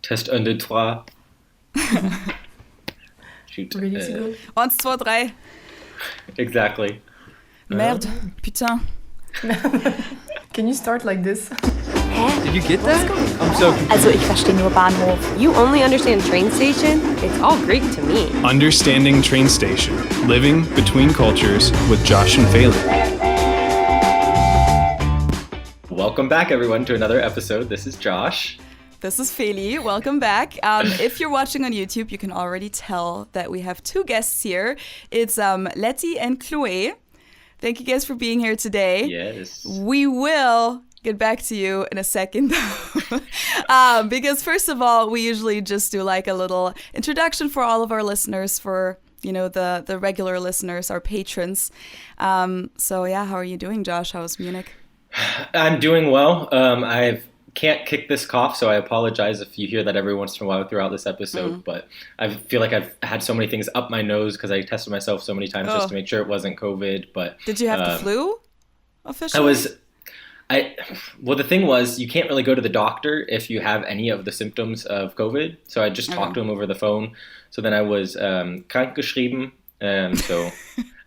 Test 1, 2, 3. Shoot. Really good. 1, 2, 3. Exactly. Merde, putain. Can you start like this? Did you get that? I'm so confused. Also ich verstehe nur Bahnhof. You only understand train station? It's all Greek to me. Understanding Train Station. Living between cultures with Josh and Phelan. Welcome back, everyone, to another episode. This is Josh. This is Feli. Welcome back. If you're watching on YouTube, you can already tell that we have two guests here. It's Leti and Chloé. Thank you guys for being here today. Yes. We will get back to you in a second, because first of all, we usually just do like a little introduction for all of our listeners, for the regular listeners, our patrons. So yeah, how are you doing, Josh? How's Munich? I'm doing well. I can't kick this cough, so I apologize if you hear that every once in a while throughout this episode. But I feel like I've had so many things up my nose because I tested myself so many times just to make sure it wasn't COVID. But did you have the flu? Officially? Well, the thing was, you can't really go to the doctor if you have any of the symptoms of COVID. So I just talked to him over the phone. So then I was krankgeschrieben. So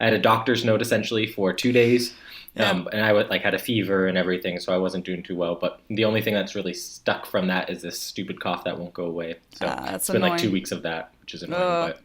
I had a doctor's note essentially for 2 days. And I had a fever and everything, so I wasn't doing too well. But the only thing that's really stuck from that is this stupid cough that won't go away. So it's been annoying. like 2 weeks of that, which is annoying. But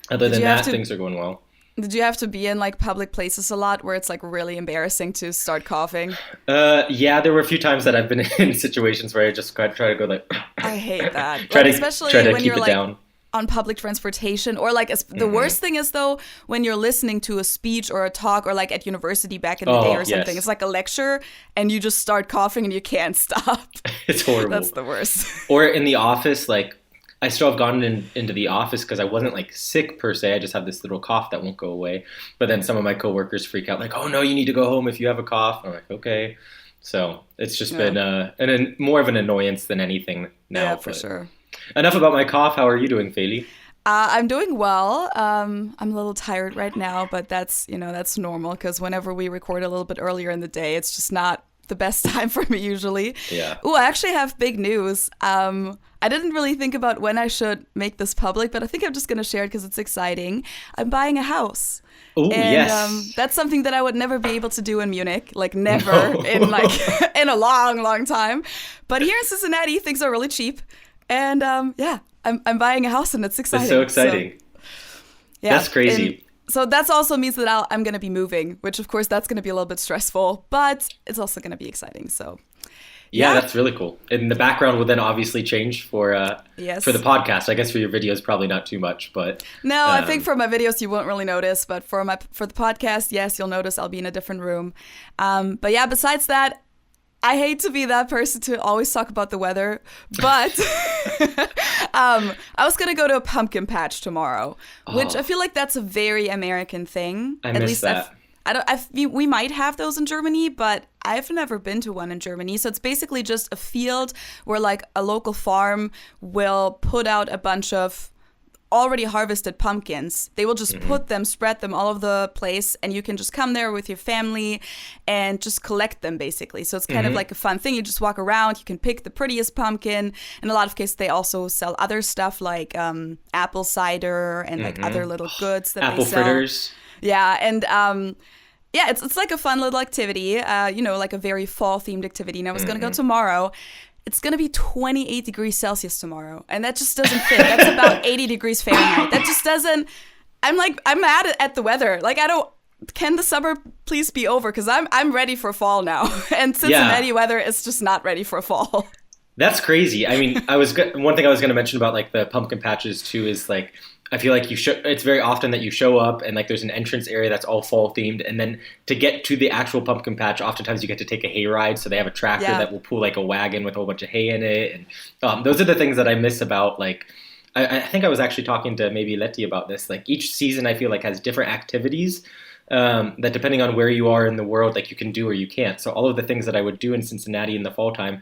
other than that, things are going well. Did you have to be in like public places a lot where it's like really embarrassing to start coughing? Yeah, there were a few times that I've been in situations where I just try to go like. I hate that. Especially when you're like down on public transportation, or like the worst thing is though when you're listening to a speech or a talk, or like at university back in the day or something. Yes. It's like a lecture and you just start coughing and you can't stop. It's horrible. That's the worst. Or in the office, like I still have gone into the office because I wasn't like sick per se. I just have this little cough that won't go away. But then some of my coworkers freak out like, "Oh no, you need to go home if you have a cough." I'm like, okay. So it's just been more of an annoyance than anything now. Yeah, for sure. Enough about my cough. How are you doing, Feli? I'm doing well. I'm a little tired right now, but that's normal because whenever we record a little bit earlier in the day, it's just not the best time for me usually. Yeah. Ooh, I actually have big news. I didn't really think about when I should make this public, but I think I'm just going to share it because it's exciting. I'm buying a house. Oh, yes. That's something that I would never be able to do in Munich, like never in a long, long time. But here in Cincinnati, things are really cheap. And I'm buying a house and it's exciting. It's so exciting. That's crazy. And so that also means that I'm going to be moving, which of course that's going to be a little bit stressful, but it's also going to be exciting. So yeah, that's really cool. And the background will then obviously change for the podcast. I guess for your videos, probably not too much, but no, I think for my videos you won't really notice, but for the podcast, yes, you'll notice I'll be in a different room. But yeah, besides that, I hate to be that person to always talk about the weather, but I was going to go to a pumpkin patch tomorrow, which I feel like that's a very American thing. I miss that. We might have those in Germany, but I've never been to one in Germany. So it's basically just a field where like a local farm will put out a bunch of already harvested pumpkins. They will just spread them all over the place, and you can just come there with your family and just collect them basically. So it's kind of like a fun thing. You just walk around, you can pick the prettiest pumpkin. In a lot of cases, they also sell other stuff like apple cider and like other little goods that apple they sell. Fritters. Yeah, and it's like a fun little activity, like a very fall-themed activity. And I was going to go tomorrow. It's going to be 28 degrees Celsius tomorrow. And that just doesn't fit. That's about 80 degrees Fahrenheit. That just doesn't... I'm mad at the weather. Like, can the summer please be over? Because I'm ready for fall now. And Cincinnati weather is just not ready for fall. That's crazy. I mean, one thing I was going to mention about like the pumpkin patches too is like, I feel like it's very often that you show up and like there's an entrance area that's all fall themed, and then to get to the actual pumpkin patch, oftentimes you get to take a hay ride. So they have a tractor that will pull like a wagon with a whole bunch of hay in it, and those are the things that I miss about like. I think I was actually talking to maybe Leti about this. Like each season, I feel like has different activities that depending on where you are in the world, like you can do or you can't. So all of the things that I would do in Cincinnati in the fall time,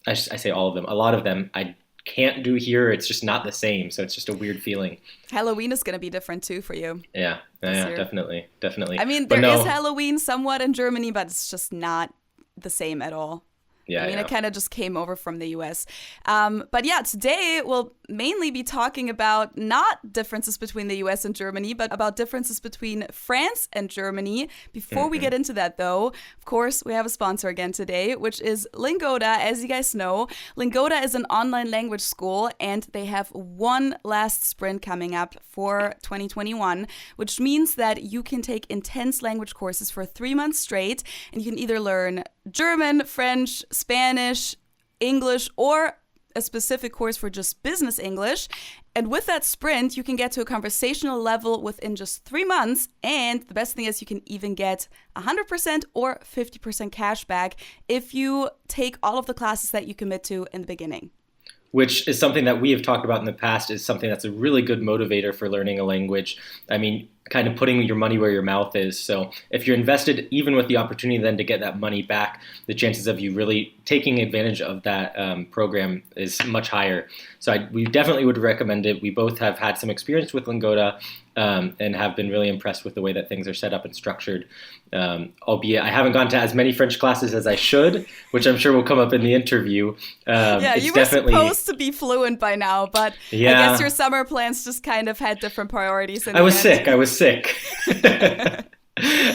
I say all of them. A lot of them I can't do here. It's just not the same. So it's just a weird feeling. Halloween is going to be different too for you. Yeah, definitely. I mean, there is Halloween somewhat in Germany, but it's just not the same at all. Yeah, I mean, it kind of just came over from the US. But yeah, today we'll mainly be talking about not differences between the US and Germany, but about differences between France and Germany. Before we get into that, though, of course, we have a sponsor again today, which is Lingoda. As you guys know, Lingoda is an online language school, and they have one last sprint coming up for 2021, which means that you can take intense language courses for 3 months straight, and you can either learn German, French, Spanish, English, or a specific course for just business English. And with that sprint, you can get to a conversational level within just 3 months. And the best thing is you can even get 100% or 50% cash back if you take all of the classes that you commit to in the beginning. Which is something that we have talked about in the past, is something that's a really good motivator for learning a language. I mean, kind of putting your money where your mouth is. So if you're invested, even with the opportunity then to get that money back, the chances of you really taking advantage of that program is much higher. So we definitely would recommend it. We both have had some experience with Lingoda and have been really impressed with the way that things are set up and structured. Albeit I haven't gone to as many French classes as I should, which I'm sure will come up in the interview. You were supposed to be fluent by now, but I guess your summer plans just kind of had different priorities. I was sick.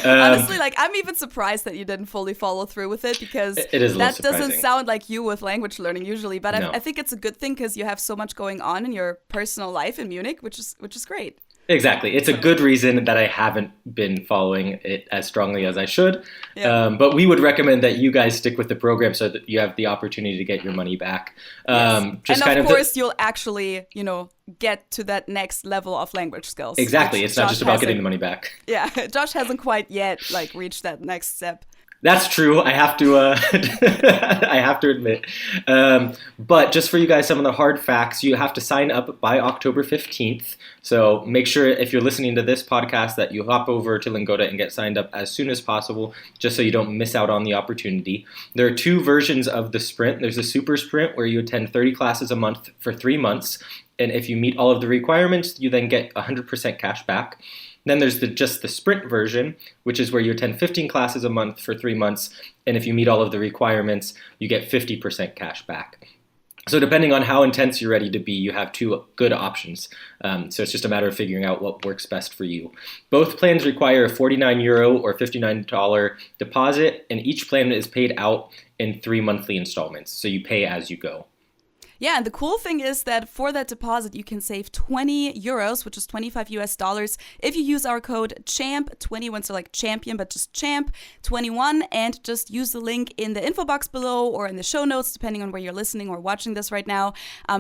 Honestly, I'm even surprised that you didn't fully follow through with it, because that doesn't sound like you with language learning usually. But no. I think it's a good thing because you have so much going on in your personal life in Munich, which is great. Exactly. It's a good reason that I haven't been following it as strongly as I should. Yeah. But we would recommend that you guys stick with the program so that you have the opportunity to get your money back. Yes. And of course, you'll actually, get to that next level of language skills. Exactly. It's not just about getting the money back. Yeah. Josh hasn't quite yet reached that next step. That's true. I have to I have to admit. But just for you guys, some of the hard facts, you have to sign up by October 15th. So make sure if you're listening to this podcast that you hop over to Lingoda and get signed up as soon as possible, just so you don't miss out on the opportunity. There are 2 versions of the sprint. There's a super sprint where you attend 30 classes a month for 3 months. And if you meet all of the requirements, you then get 100% cash back. Then there's just the sprint version, which is where you attend 15 classes a month for 3 months. And if you meet all of the requirements, you get 50% cash back. So depending on how intense you're ready to be, you have 2 good options. So it's just a matter of figuring out what works best for you. Both plans require a €49 or $59 deposit, and each plan is paid out in 3 monthly installments. So you pay as you go. Yeah, and the cool thing is that for that deposit, you can save €20, which is $25 US, if you use our code CHAMP21, so like champion, but just CHAMP21, and just use the link in the info box below or in the show notes, depending on where you're listening or watching this right now.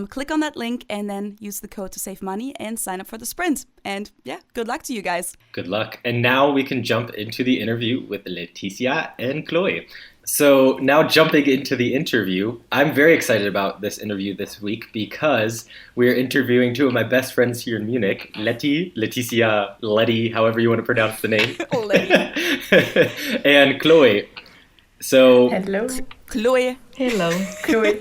Click on that link and then use the code to save money and sign up for the sprint. And yeah, good luck to you guys. Good luck. And now we can jump into the interview with Laetitia and Chloé. So now jumping into the interview, I'm very excited about this interview this week because we're interviewing 2 of my best friends here in Munich, Laetitia, Letty, however you want to pronounce the name, and Chloé. So hello, Chloé. Hello, Chloé.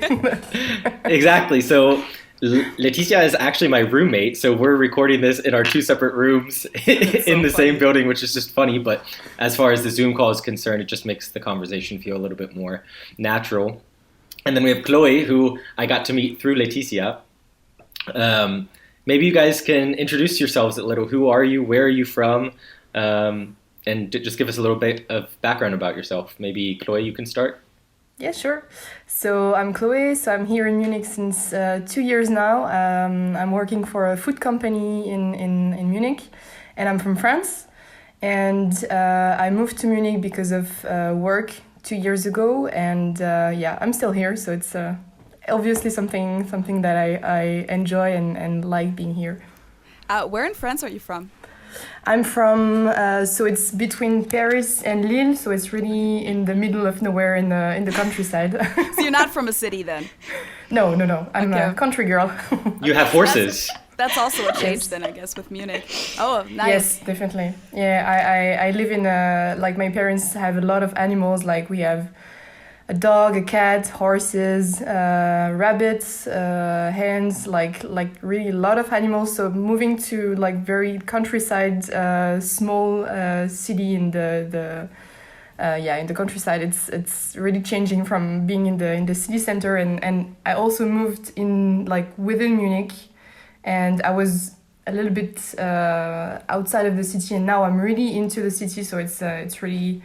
Exactly. So Laetitia is actually my roommate, so we're recording this in our 2 separate rooms in the same building, which is just funny. But as far as the Zoom call is concerned, it just makes the conversation feel a little bit more natural. And then we have Chloé, who I got to meet through Laetitia. Maybe you guys can introduce yourselves a little. Who are you? Where are you from? And just give us a little bit of background about yourself. Maybe Chloé, you can start. Yeah, sure. So I'm Chloé. So I'm here in Munich since 2 years now. I'm working for a food company in Munich, and I'm from France. And I moved to Munich because of work 2 years ago. And I'm still here. So it's obviously something that I enjoy and like being here. Where in France are you from? I'm from, so it's between Paris and Lille, so it's really in the middle of nowhere in the countryside. So you're not from a city then? No. I'm a country girl. You have horses. That's also a change then, I guess, with Munich. Oh, nice. Yes, definitely. Yeah, I live in my parents have a lot of animals, like we have a dog, a cat, horses, rabbits, hens, like really a lot of animals. So moving to very countryside, small city in the in the countryside, it's really changing from being in the city center. And I also moved in like within Munich, and I was a little bit outside of the city, and now I'm really into the city. So it's really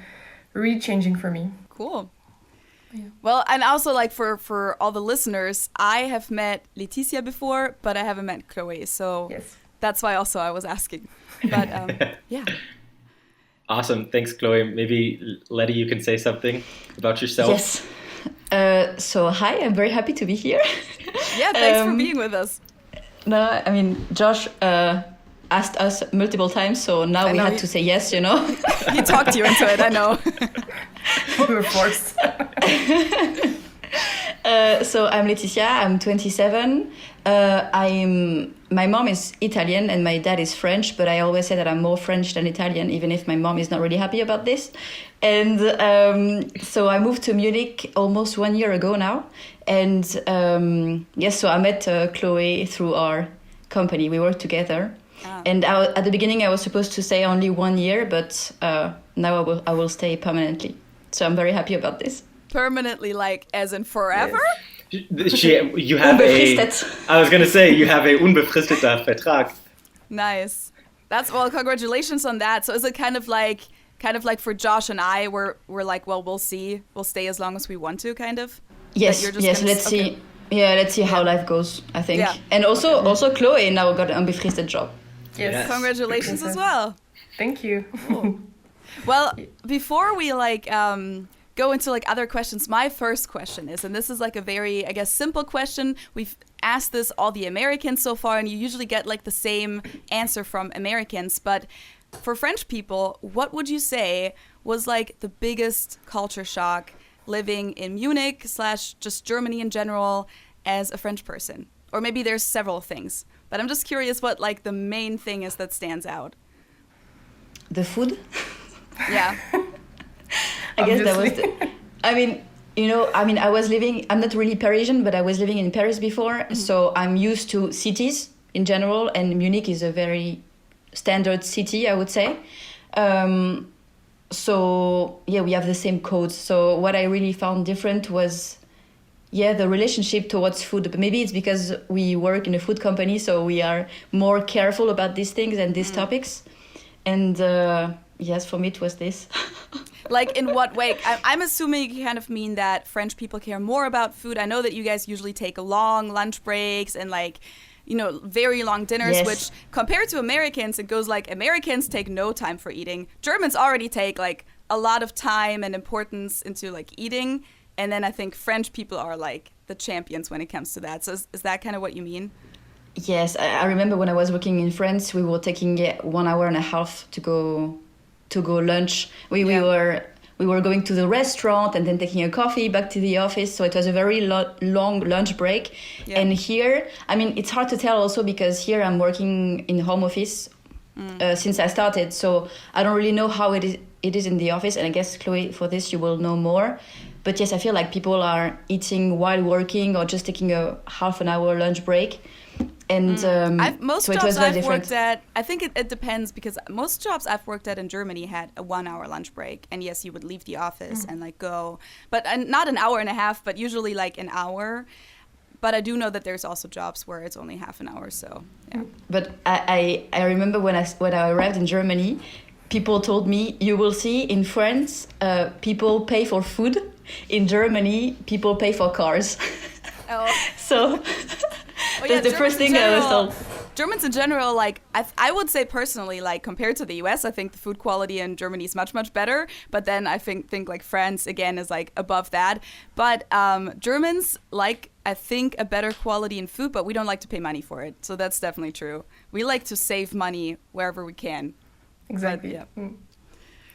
changing for me. Cool. Yeah. Well, and also like for all the listeners, I have met Laetitia before, but I haven't met Chloé. So yes. That's why also I was asking. But yeah. Awesome. Thanks, Chloé. Maybe, Letty, you can say something about yourself. Yes. So hi, I'm very happy to be here. Yeah, thanks for being with us. No, I mean, Josh asked us multiple times, so now we had to say yes, you know. He talked you into it, I know. We were forced. So I'm Laetitia, I'm 27. My mom is Italian and my dad is French, but I always say that I'm more French than Italian, even if my mom is not really happy about this. And so I moved to Munich almost 1 year ago now. And so I met Chloé through our company. We work together. Ah. And at the beginning, I was supposed to stay only 1 year, but now I will stay permanently. So I'm very happy about this. Permanently, like as in forever? Yes. You have I was going to say, you have a unbefristeter Vertrag. Nice. Well, congratulations on that. So is it kind of like for Josh and I, we're like, well, we'll see. We'll stay as long as we want to, kind of? Yes, let's see. Yeah, let's see how life goes, I think. Yeah. And also Chloé now got an unbefristed job. Yes. Congratulations as well. Thank you. Cool. Well, before we go into like other questions, my first question is, and this is like a very, I guess, simple question. We've asked this all the Americans so far, and you usually get like the same answer from Americans. But for French people, what would you say was like the biggest culture shock living in Munich / just Germany in general as a French person? Or maybe there's several things, but I'm just curious what like the main thing is that stands out. The food? Yeah. I guess that was I'm not really Parisian, but I was living in Paris before. Mm-hmm. So I'm used to cities in general, and Munich is a very standard city, I would say. So yeah, we have the same codes. So what I really found different was, the relationship towards food. But maybe it's because we work in a food company, so we are more careful about these things and these topics. And yes, for me it was this. Like in what way? I'm assuming you kind of mean that French people care more about food. I know that you guys usually take long lunch breaks and very long dinners, yes. Which compared to Americans, it goes like Americans take no time for eating. Germans already take like a lot of time and importance into like eating. And then I think French people are like the champions when it comes to that. So is that kind of what you mean? Yes, I remember when I was working in France, we were taking 1 hour and a half to go lunch. We were going to the restaurant and then taking a coffee back to the office. So it was a very long lunch break. Yeah. And here, it's hard to tell also because here I'm working in home office since I started. So I don't really know how it is in the office. And I guess, Chloé, for this, you will know more. But yes, I feel like people are eating while working or just taking a half an hour lunch break. And most jobs I've worked at, I think it depends because most jobs I've worked at in Germany had a 1 hour lunch break. And yes, you would leave the office and like go, but not an hour and a half, but usually like an hour. But I do know that there's also jobs where it's only half an hour. So yeah. But I remember when I arrived in Germany, people told me, you will see in France, people pay for food. In Germany, people pay for cars. Oh. So that's the first thing I was told. Germans in general, like I would say personally, like compared to the US, I think the food quality in Germany is much, much better. But then I think like France again is like above that. But Germans like, I think, a better quality in food, but we don't like to pay money for it. So that's definitely true. We like to save money wherever we can. Exactly. But, yeah.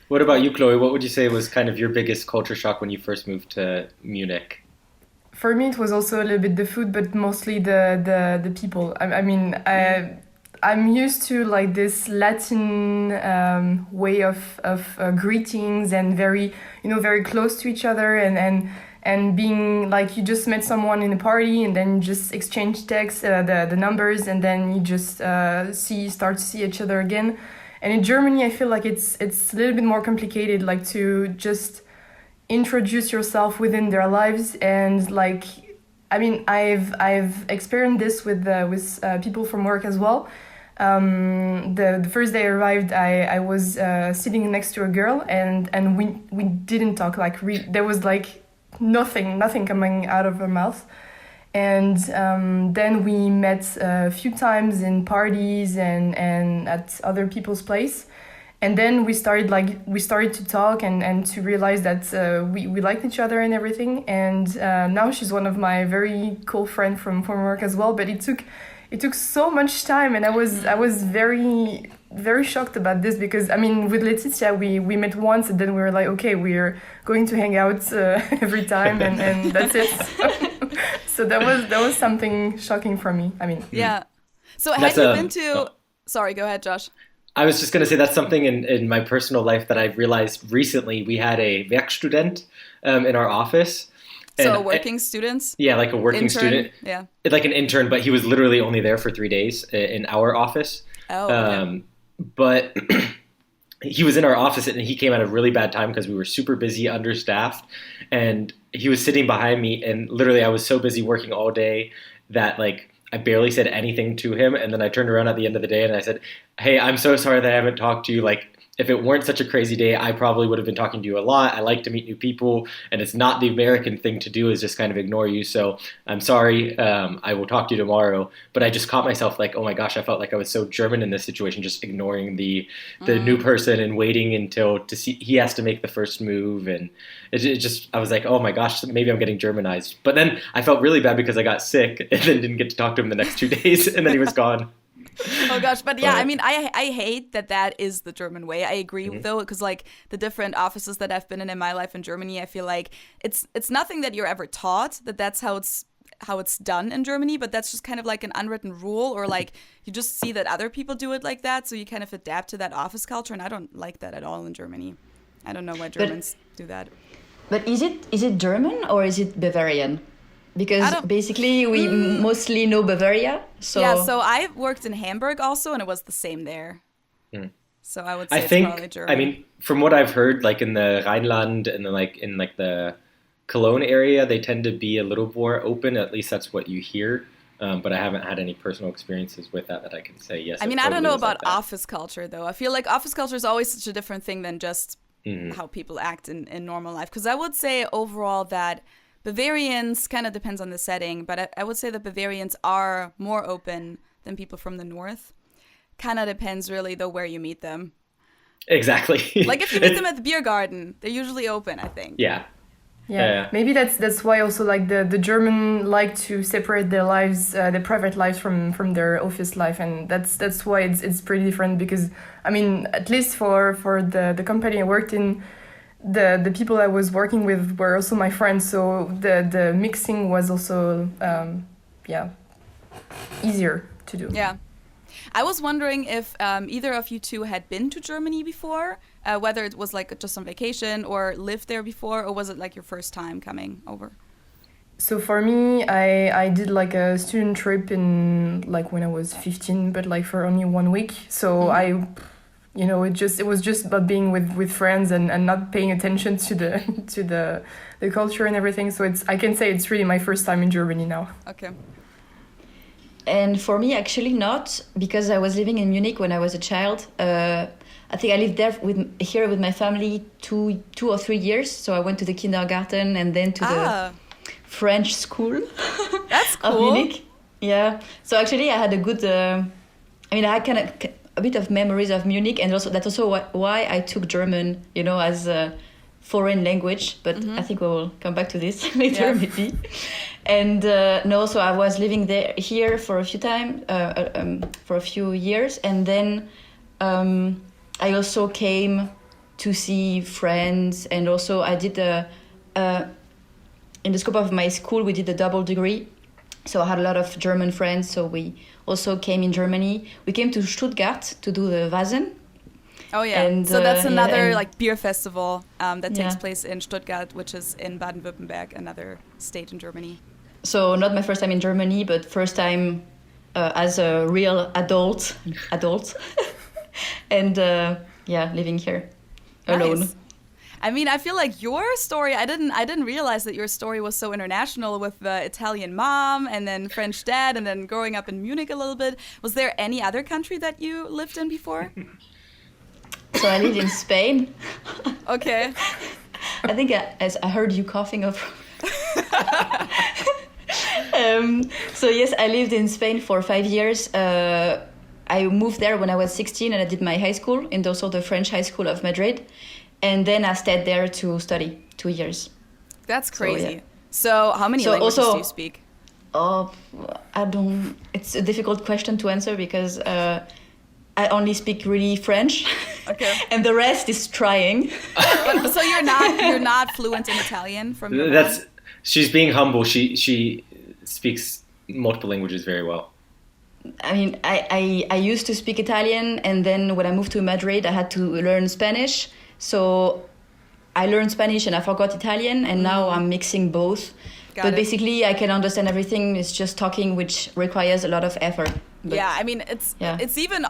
What about you, Chloé? What would you say was kind of your biggest culture shock when you first moved to Munich? For me, it was also a little bit the food, but mostly the people. I'm used to like this Latin way of greetings and very close to each other and being like you just met someone in a party and then you just exchange texts, the numbers, and then you just start to see each other again. And in Germany, I feel like it's a little bit more complicated, like to just introduce yourself within their lives. And like, I mean, I've experienced this with people from work as well. The first day I arrived, I was sitting next to a girl, and we didn't talk. Like there was like nothing coming out of her mouth. And then we met a few times in parties and at other people's place. And then we started to talk and to realize that we liked each other and everything. And now she's one of my very cool friends from work as well. But it took so much time, and I was very, very shocked about this, because I mean, with Laetitia we met once, and then we were like, okay, we're going to hang out every time, and that's it. So that was something shocking for me. I mean, yeah. So have you been to? Sorry, go ahead, Josh. I was just going to say that's something in my personal life that I realized recently. We had a Werkstudent in our office. So a working student? Yeah, like a working intern? student. Yeah. Like an intern, but he was literally only there for 3 days in our office. Oh, okay. But he was in our office, and he came at a really bad time because we were super busy, understaffed. And he was sitting behind me, and literally I was so busy working all day that like I barely said anything to him. And then I turned around at the end of the day and I said, hey, I'm so sorry that I haven't talked to you. Like, if it weren't such a crazy day, I probably would have been talking to you a lot. I like to meet new people, and it's not the American thing to do, is just kind of ignore you. So I'm sorry. I will talk to you tomorrow. But I just caught myself like, oh my gosh, I felt like I was so German in this situation, just ignoring the new person and waiting until to see he has to make the first move. And it just, I was like, oh my gosh, maybe I'm getting Germanized. But then I felt really bad because I got sick and then didn't get to talk to him the next 2 days, and then he was gone. Oh gosh, but yeah, I mean, I hate that is the German way. I agree though, because like the different offices that I've been in my life in Germany, I feel like it's nothing that you're ever taught that's how it's done in Germany, but that's just kind of like an unwritten rule, or like you just see that other people do it like that, so you kind of adapt to that office culture, and I don't like that at all in Germany. I don't know why Germans do that. But is it German or is it Bavarian? Because basically we mostly know Bavaria. So yeah, so I worked in Hamburg also, and it was the same there. So I would say it's probably German. I mean, from what I've heard, like in the Rhineland and in the Cologne area, they tend to be a little more open. At least that's what you hear. But I haven't had any personal experiences with that I can say yes. I mean, I don't know about office culture though. I feel like office culture is always such a different thing than just how people act in normal life. Because I would say overall that Bavarians, kind of depends on the setting, but I would say that Bavarians are more open than people from the north. Kind of depends really though where you meet them. Exactly. Like if you meet them at the beer garden, they're usually open, I think. Yeah. Maybe that's why also like the German like to separate their lives, their private lives from their office life, and that's why it's pretty different. Because I mean, at least for the company I worked in, the people I was working with were also my friends, so the mixing was also easier to do. Yeah. I was wondering if either of you two had been to Germany before, whether it was like just on vacation or lived there before, or was it like your first time coming over? So for me, I did like a student trip in like when I was 15, but like for only 1 week. So it was just about being with friends and not paying attention to the culture and everything. So I can say it's really my first time in Germany now. Okay. And for me, actually not, because I was living in Munich when I was a child. I think I lived there here with my family 2 or 3 years. So I went to the kindergarten and then to the French school. That's cool. Of Munich. Yeah. So actually, I had a good. I had kind of a bit of memories of Munich, and that's also why I took German, as a foreign language. But I think we will come back to this later, maybe. And so I was living here for a few years, and then I also came to see friends, and also I did in the scope of my school we did a double degree, so I had a lot of German friends. So we also came in Germany. We came to Stuttgart to do the Vasen. Oh yeah, and, so that's another like beer festival that takes place in Stuttgart, which is in Baden-Württemberg, another state in Germany. So not my first time in Germany, but first time as a real adult. and living here alone. Nice. I mean, I feel like your story, I didn't realize that your story was so international with the Italian mom and then French dad and then growing up in Munich a little bit. Was there any other country that you lived in before? So I lived in Spain. Okay. I think as I heard you coughing up. So yes, I lived in Spain for 5 years. I moved there when I was 16 and I did my high school in also the French high school of Madrid. And then I stayed there to study 2 years. That's crazy. So how many languages do you speak? Oh, it's a difficult question to answer because I only speak really French. Okay. And the rest is trying. So you're not fluent in Italian from your mom? She's being humble. She speaks multiple languages very well. I mean, I used to speak Italian, and then when I moved to Madrid, I had to learn Spanish. So I learned Spanish and I forgot Italian, and now I'm mixing both. But basically, I can understand everything. It's just talking, which requires a lot of effort. But yeah, I mean, it's even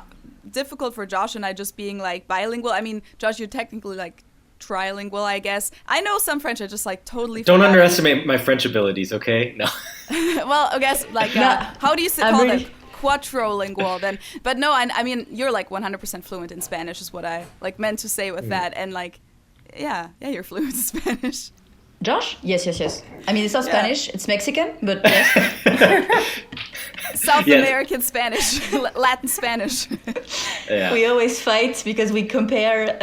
difficult for Josh and I just being like bilingual. I mean, Josh, you're technically like trilingual, I guess. I know some French. I just like totally. Don't underestimate my French abilities, okay? No. Well, I guess like how do you call it? Quattrolingual then, but no, I mean you're like 100% fluent in Spanish is what I like meant to say with that, and like yeah, you're fluent in Spanish. Josh? Yes. I mean, it's not Spanish, it's Mexican, but yes. South American Spanish, Latin Spanish. Yeah. We always fight because we compare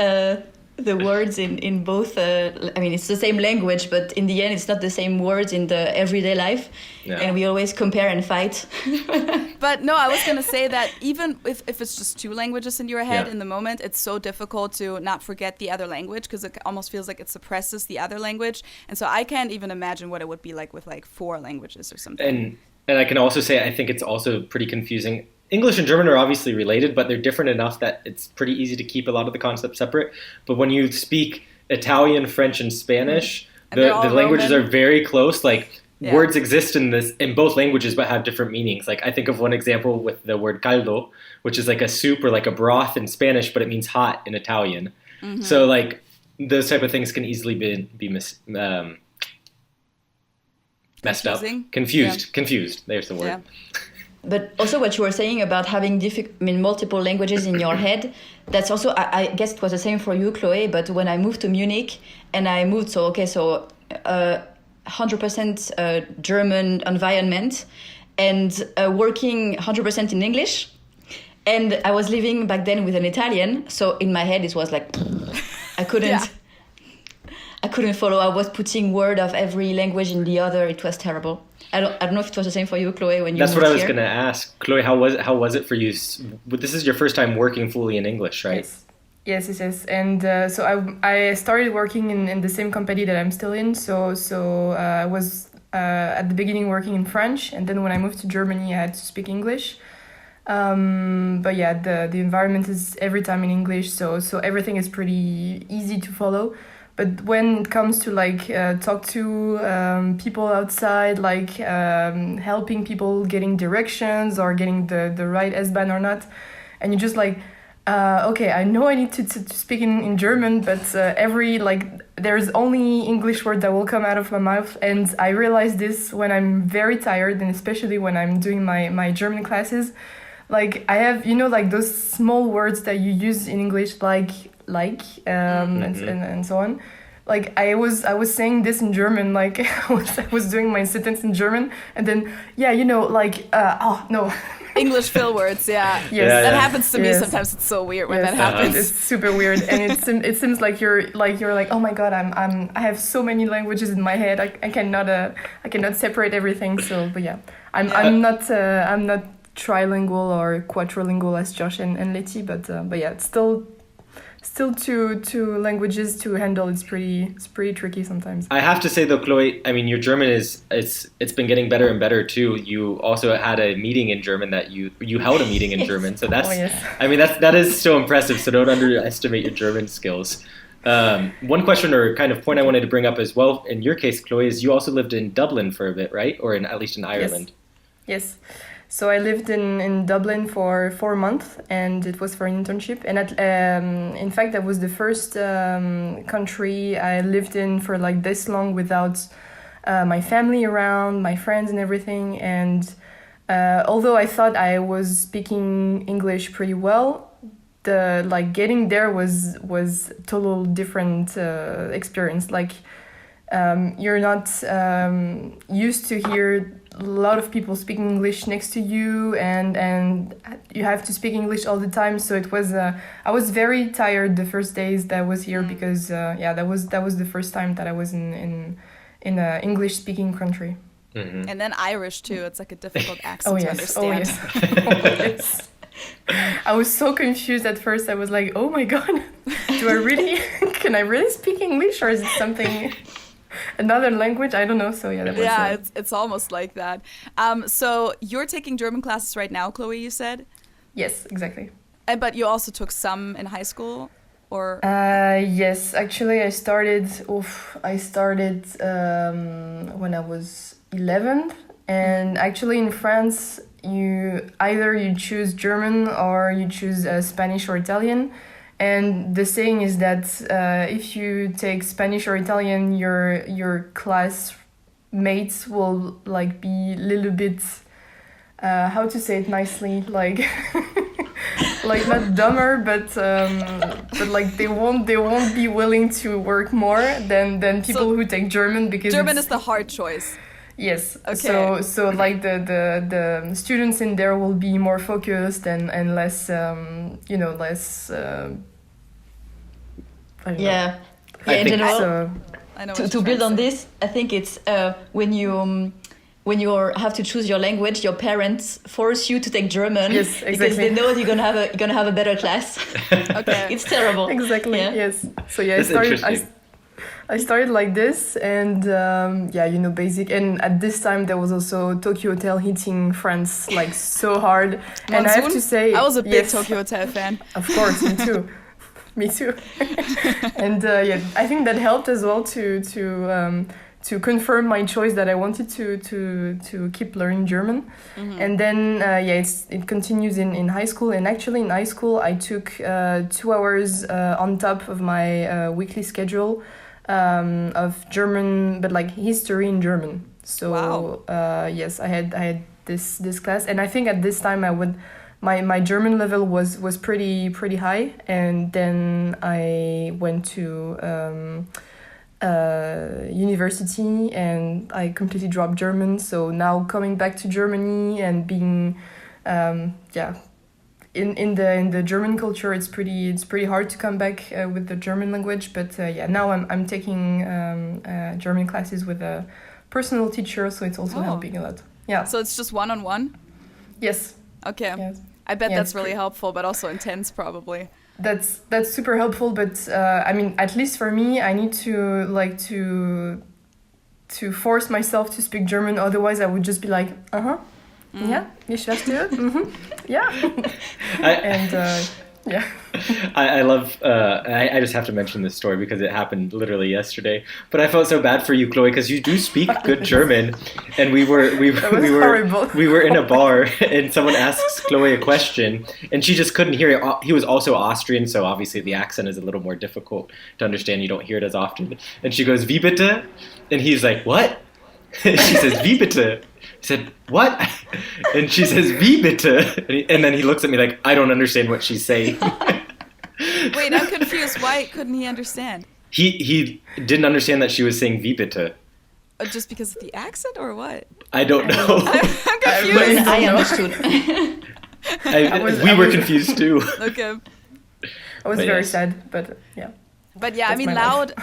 the words in both. I mean, it's the same language, but in the end, it's not the same words in the everyday life. Yeah. And we always compare and fight. But no, I was going to say that even if it's just two languages in your head in the moment, it's so difficult to not forget the other language because it almost feels like it suppresses the other language. And so I can't even imagine what it would be like with like 4 languages or something. And I can also say I think it's also pretty confusing. English and German are obviously related, but they're different enough that it's pretty easy to keep a lot of the concepts separate. But when you speak Italian, French, and Spanish, the languages are very close. Like words exist in both languages, but have different meanings. Like I think of one example with the word caldo, which is like a soup or like a broth in Spanish, but it means hot in Italian. Mm-hmm. So like those type of things can easily be messed up, confused. There's the word. Yeah. But also what you were saying about having multiple languages in your head, that's also, I guess it was the same for you, Chloé, but when I moved to Munich and I moved, 100% German environment and working 100% in English. And I was living back then with an Italian. So in my head, it was like, I couldn't follow. I was putting word of every language in the other. It was terrible. I don't know if it was the same for you, Chloé, when you moved here. That's what I was going to ask. Chloé, how was it for you? This is your first time working fully in English, right? Yes. And so I started working in the same company that I'm still in. So I was at the beginning working in French. And then when I moved to Germany, I had to speak English. But yeah, the environment is every time in English. So everything is pretty easy to follow. But when it comes to like talk to people outside, like helping people getting directions or getting the right S-Bahn or not, and you just like, okay, I know I need to speak in German, but there's only English word that will come out of my mouth. And I realize this when I'm very tired, and especially when I'm doing my German classes. Like I have, like those small words that you use in English, and so on. Like I was saying this in German, like I was doing my sentence in German, and then no. English fill words, yeah. Yes. That happens to me sometimes. It's so weird when that happens. It's super weird, and it seems like you're like, oh my god, I have so many languages in my head. I cannot separate everything. So, but yeah, I'm not trilingual or quadrilingual as Josh and Letty, but yeah, it's still two languages to handle. It's pretty tricky sometimes. I have to say though, Chloé, I mean your German it's been getting better and better too. You also had a meeting in German that you held a meeting in German, so that's I mean that is so impressive. So don't underestimate your German skills. One question or kind of point I wanted to bring up as well in your case, Chloé, is you also lived in Dublin for a bit, right? Or at least in Ireland. Yes. So I lived in Dublin for 4 months, and it was for an internship. And in fact, that was the first country I lived in for like this long without my family around, my friends and everything. And although I thought I was speaking English pretty well, the like getting there was total different experience. Like you're not used to hear a lot of people speaking English next to you, and you have to speak English all the time. So it was I was very tired the first days that I was here because that was the first time that I was in a English speaking country. Mm-hmm. And then Irish too. It's like a difficult accent to understand. Oh yes. I was so confused at first. I was like, oh my god, can I really speak English, or is it something another language? I don't know. So that was it's almost like that. So you're taking German classes right now, Chloe, you said? Yes, exactly. But you also took some in high school, or? Yes, actually I started when I was 11, and actually in France you choose German or you choose Spanish or Italian. And the saying is that if you take Spanish or Italian, your class mates will like be a little bit, how to say it nicely, like like not dumber, but like they won't be willing to work more than people who take German, because German is the hard choice. Yes. Okay. So like the students in there will be more focused and less less. Yeah. In general. So. I know To build on this, I think it's when you have to choose your language, your parents force you to take German. Yes, exactly. Because they know you're gonna have a better class. Okay. It's terrible. Exactly. Yeah. Yes. So I started like this, and basic. And at this time there was also Tokyo Hotel hitting France like so hard. Monsoon? And I have to say, I was a big Tokyo Hotel fan. Of course, me too. Me too. And I think that helped as well to confirm my choice that I wanted to keep learning German. Mm-hmm. And then it continues in high school. And actually in high school I took 2 hours on top of my weekly schedule of German, but like history in German. So wow. Yes, I had this class, and I think at this time my German level was pretty high, and then I went to university and I completely dropped German. So now coming back to Germany and being in the German culture, it's pretty hard to come back with the German language. But now I'm taking German classes with a personal teacher, so it's also helping a lot. Yeah. So it's just one-on-one? Yes. Okay. Yes. I bet that's really helpful, but also intense probably. That's super helpful, but I mean, at least for me, I need to force myself to speak German. Otherwise, I would just be like, yeah, ich verstehe, yeah, yeah. I love. I just have to mention this story because it happened literally yesterday. But I felt so bad for you, Chloe, because you do speak good German, and we were in a bar, and someone asks Chloe a question, and she just couldn't hear it. He was also Austrian, so obviously the accent is a little more difficult to understand. You don't hear it as often. And she goes, "Wie bitte?" And he's like, "What?" She says, "Wie bitte?" He said, "What?" And she says, "Wie bitte?" And then he looks at me like, I don't understand what she's saying. Wait, I'm confused. Why couldn't he understand? He didn't understand that she was saying "Wie bitte." Just because of the accent, or what? I don't know. I'm confused. I understood. We were confused too. Okay. I was very sad, but yeah. But yeah, I mean, loud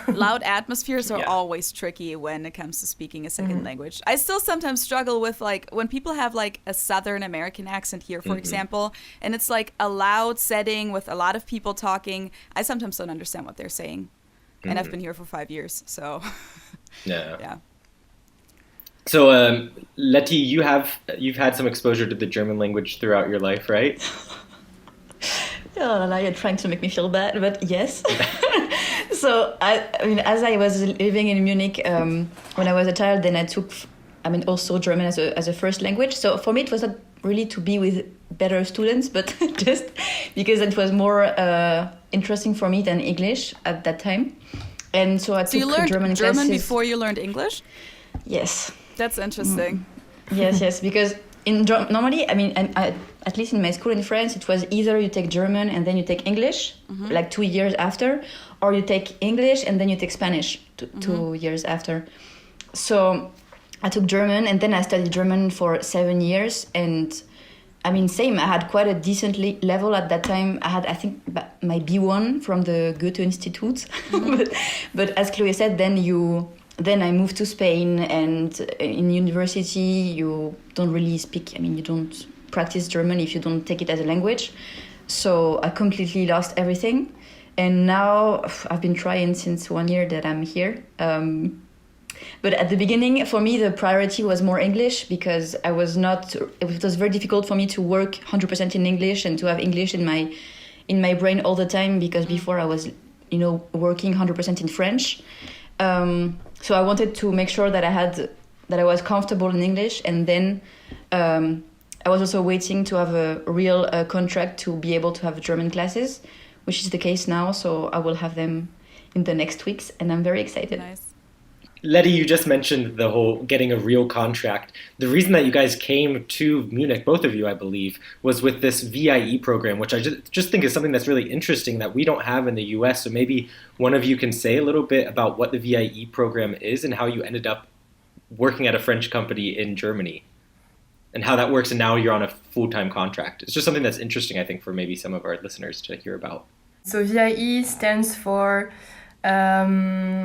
atmospheres are always tricky when it comes to speaking a second language. I still sometimes struggle with, like, when people have, like, a Southern American accent here, for example, and it's, like, a loud setting with a lot of people talking. I sometimes don't understand what they're saying. And I've been here for 5 years, so... Yeah. So, Letty, you've had some exposure to the German language throughout your life, right? Oh, now you're trying to make me feel bad, but yes. So, I mean, as I was living in Munich, when I was a child, then I took, also German as a first language. So for me, it was really to be with better students, but just because it was more interesting for me than English at that time. And so I took you learned German German classes. before you learned English? Yes. That's interesting. Yes, because normally, I mean, at least in my school in France, it was either you take German and then you take English, like 2 years after, or you take English and then you take Spanish 2 years after. So I took German and then I studied German for 7 years. And I mean, same, I had quite a decent level at that time. I had, I think, my B1 from the Goethe Institute. but as Chloé said, then I moved to Spain, and in university you don't really speak, I mean, you don't practice German if you don't take it as a language. So I completely lost everything. And now I've been trying since 1 year that I'm here. But at the beginning, for me, the priority was more English, because it was very difficult for me to work 100% in English and to have English in my brain all the time, because before I was, working 100% in French. So I wanted to make sure that I was comfortable in English, and then I was also waiting to have a real contract to be able to have German classes, which is the case now. So I will have them in the next weeks, and I'm very excited. Nice. Letty, you just mentioned the whole getting a real contract. The reason that you guys came to Munich, both of you, I believe, was with this VIE program, which I just think is something that's really interesting that we don't have in the US. So maybe one of you can say a little bit about what the VIE program is and how you ended up working at a French company in Germany and how that works. And now you're on a full-time contract. It's just something that's interesting, I think, for maybe some of our listeners to hear about. So VIE stands for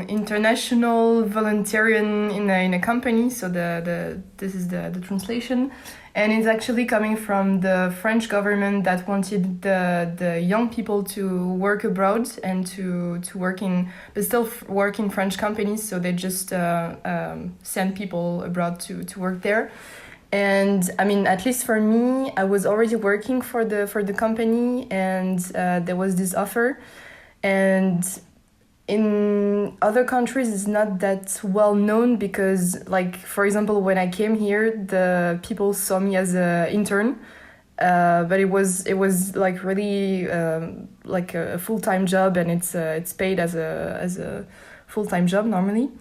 international volunteering in a company. So this is the translation, and it's actually coming from the French government that wanted the young people to work abroad and to work but still work in French companies. So they just send people abroad to work there. And I mean, at least for me, I was already working for the company, and there was this offer. And in other countries, it's not that well known because, like, for example, when I came here, the people saw me as an intern, but it was like really like a full-time job, and it's paid as a full-time job normally.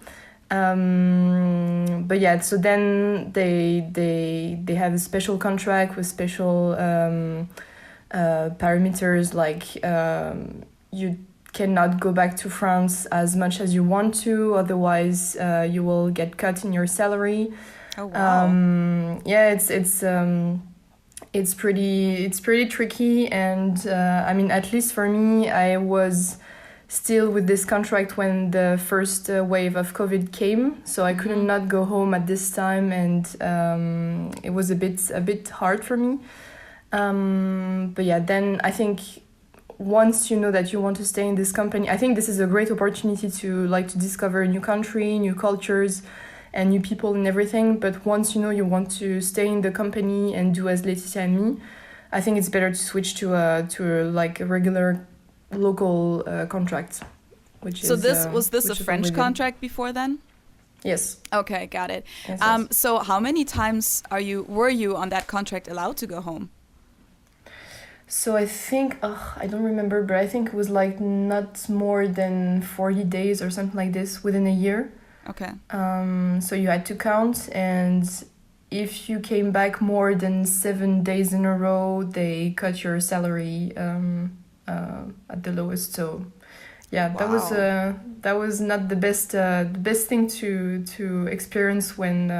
But yeah, so then they have a special contract with special parameters, like you cannot go back to France as much as you want to, otherwise you will get cut in your salary. Oh wow. Yeah, it's pretty tricky, and I mean, at least for me, I was still with this contract when the first wave of COVID came, so I could not go home at this time, and it was a bit hard for me. But yeah, then I think once you know that you want to stay in this company, I think this is a great opportunity to discover a new country, new cultures, and new people and everything. But once you know you want to stay in the company and do as Laetitia and me, I think it's better to switch to a regular local contract. So was this a French contract before then? Yes. Okay, got it. Yes. So how many times were you on that contract allowed to go home? So I think, I don't remember, but I think it was like not more than 40 days or something like this within a year. Okay. So you had to count, and if you came back more than 7 days in a row, they cut your salary at the lowest. So yeah, wow. that was not the best thing to experience when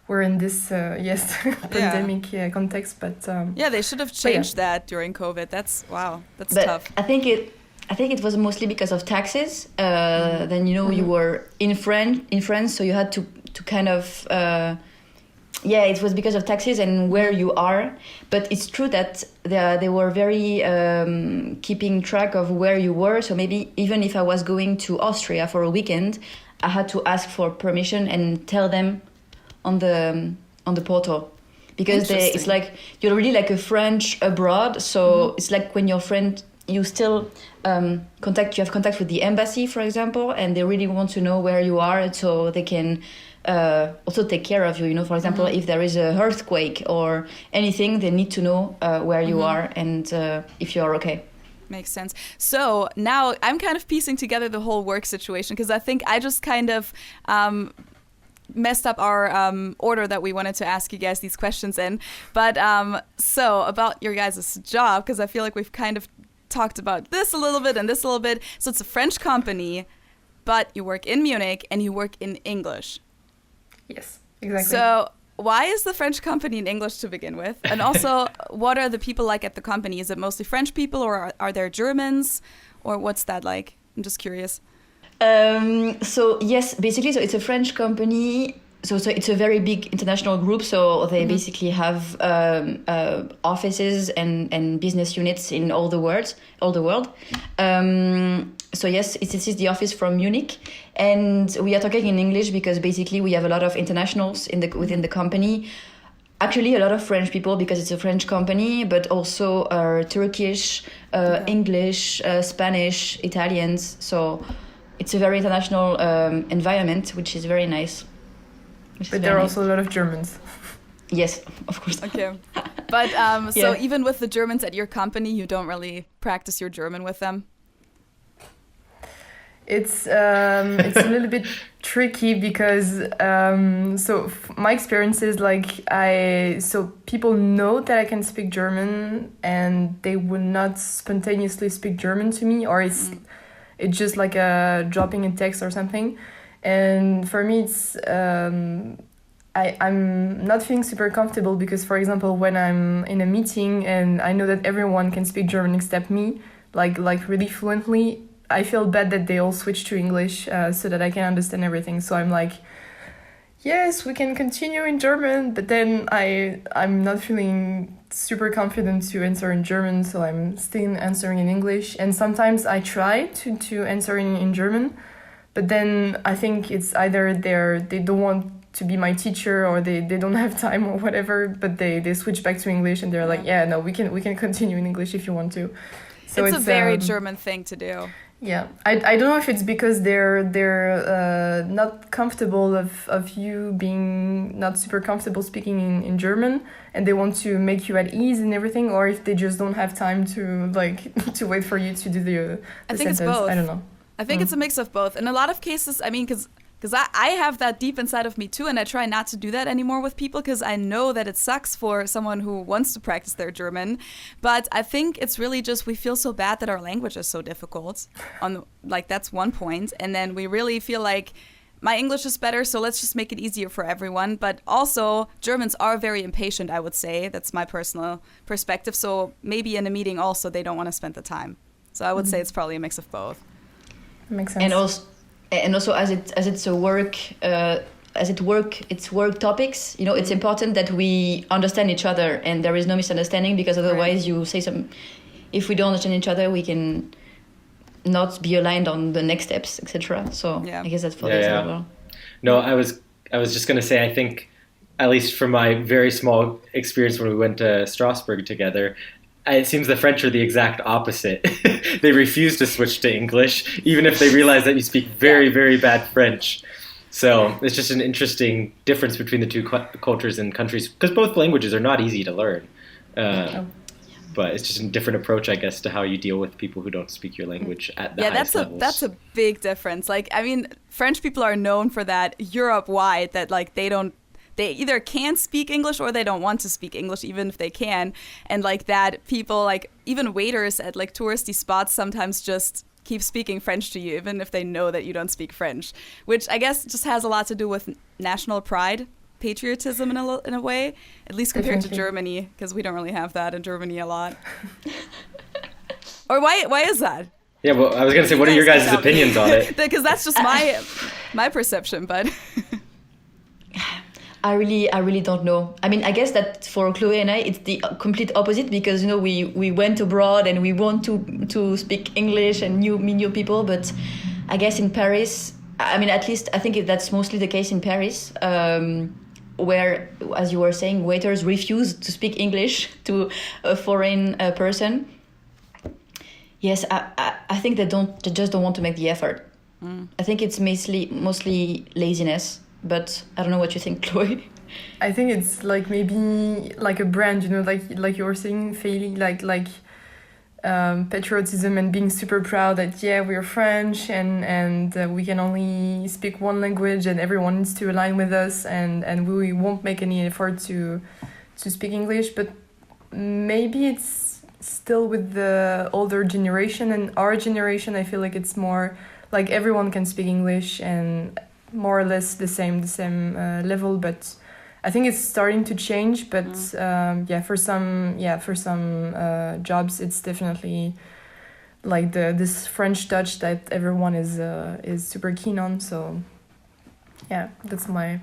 we're in this pandemic context, but yeah, they should have changed that during COVID. That's tough. I think it was mostly because of taxes. Then you were in France, so you had to kind of it was because of taxes and where you are. But it's true that they were very keeping track of where you were. So maybe even if I was going to Austria for a weekend, I had to ask for permission and tell them on the portal, because it's like you're really like a French abroad. So it's like when your friend, you still have contact with the embassy, for example, and they really want to know where you are, so they can also take care of you. You know, for example, if there is a earthquake or anything, they need to know where you are and if you are okay. Makes sense. So now I'm kind of piecing together the whole work situation because I think I just kind of messed up our order that we wanted to ask you guys these questions in. But so about your guys' job, because I feel like we've kind of talked about this a little bit and this a little bit. So it's a French company, but you work in Munich and you work in English. Yes, exactly. So why is the French company in English to begin with? And also, what are the people like at the company? Is it mostly French people or are there Germans? Or what's that like? I'm just curious. So yes, basically, so it's a French company. So it's a very big international group. So they basically have offices and business units in all the world. So yes, this is the office from Munich, and we are talking in English because basically we have a lot of internationals within the company. Actually, a lot of French people because it's a French company, but also Turkish, English, Spanish, Italians. So it's a very international environment, which is very nice. But there are also a lot of Germans. Yes, of course. Okay. But so even with the Germans at your company, you don't really practice your German with them? It's a little bit tricky because my experience is so people know that I can speak German and they would not spontaneously speak German to me, or it's just like dropping a text or something. And for me, it's I'm not feeling super comfortable because, for example, when I'm in a meeting and I know that everyone can speak German except me, like really fluently, I feel bad that they all switch to English so that I can understand everything. So I'm like, yes, we can continue in German, but then I'm not feeling super confident to answer in German, so I'm still answering in English. And sometimes I try to answer in German, but then I think it's either they don't want to be my teacher or they don't have time or whatever, but they switch back to English and they're like, yeah, no, we can continue in English if you want to. So it's a very German thing to do. Yeah, I don't know if it's because they're not comfortable of you being not super comfortable speaking in German and they want to make you at ease and everything, or if they just don't have time to to wait for you to do the I think sentence. It's both. I don't know. I think it's a mix of both. In a lot of cases, I mean, because I have that deep inside of me too, and I try not to do that anymore with people because I know that it sucks for someone who wants to practice their German. But I think it's really just we feel so bad that our language is so difficult. That's one point. And then we really feel like my English is better, so let's just make it easier for everyone. But also, Germans are very impatient, I would say. That's my personal perspective. So maybe in a meeting also they don't want to spend the time. So I would say it's probably a mix of both. Makes sense. And also, as it's a work, it's work topics. You know, it's important that we understand each other and there is no misunderstanding, because otherwise you say some. If we don't understand each other, we can not be aligned on the next steps, etc. So I guess that's for this as well. No, I was just gonna say, I think, at least from my very small experience when we went to Strasbourg together, it seems the French are the exact opposite. They refuse to switch to English, even if they realize that you speak very, very bad French. So it's just an interesting difference between the two cultures and countries, because both languages are not easy to learn. But it's just a different approach, I guess, to how you deal with people who don't speak your language at the highest levels. That's a big difference. Like, I mean, French people are known for that Europe-wide, that like they either can't speak English or they don't want to speak English, even if they can. And like that people, like even waiters at like touristy spots sometimes just keep speaking French to you, even if they know that you don't speak French, which I guess just has a lot to do with national pride, patriotism in a way, at least compared to Germany, because we don't really have that in Germany a lot. Or why is that? Yeah, well, I was going to say, what are your guys' opinions on it? Because that's just my perception, but... I really don't know. I mean, I guess that for Chloé and I, it's the complete opposite, because, you know, we went abroad and we want to speak English and meet new people. But I guess in Paris, I mean, at least I think that's mostly the case in Paris, where, as you were saying, waiters refuse to speak English to a foreign person. Yes, I think they just don't want to make the effort. I think it's mostly laziness. but I don't know what you think, Chloe. I think it's like maybe like a brand, you know, like you were saying, Feli, like patriotism and being super proud that we're French and we can only speak one language and everyone needs to align with us and we won't make any effort to speak English. But maybe it's still with the older generation, and our generation I feel like it's more like everyone can speak English and more or less the same level, but I think it's starting to change, but for some jobs, it's definitely like this French touch that everyone is super keen on. So, yeah, that's my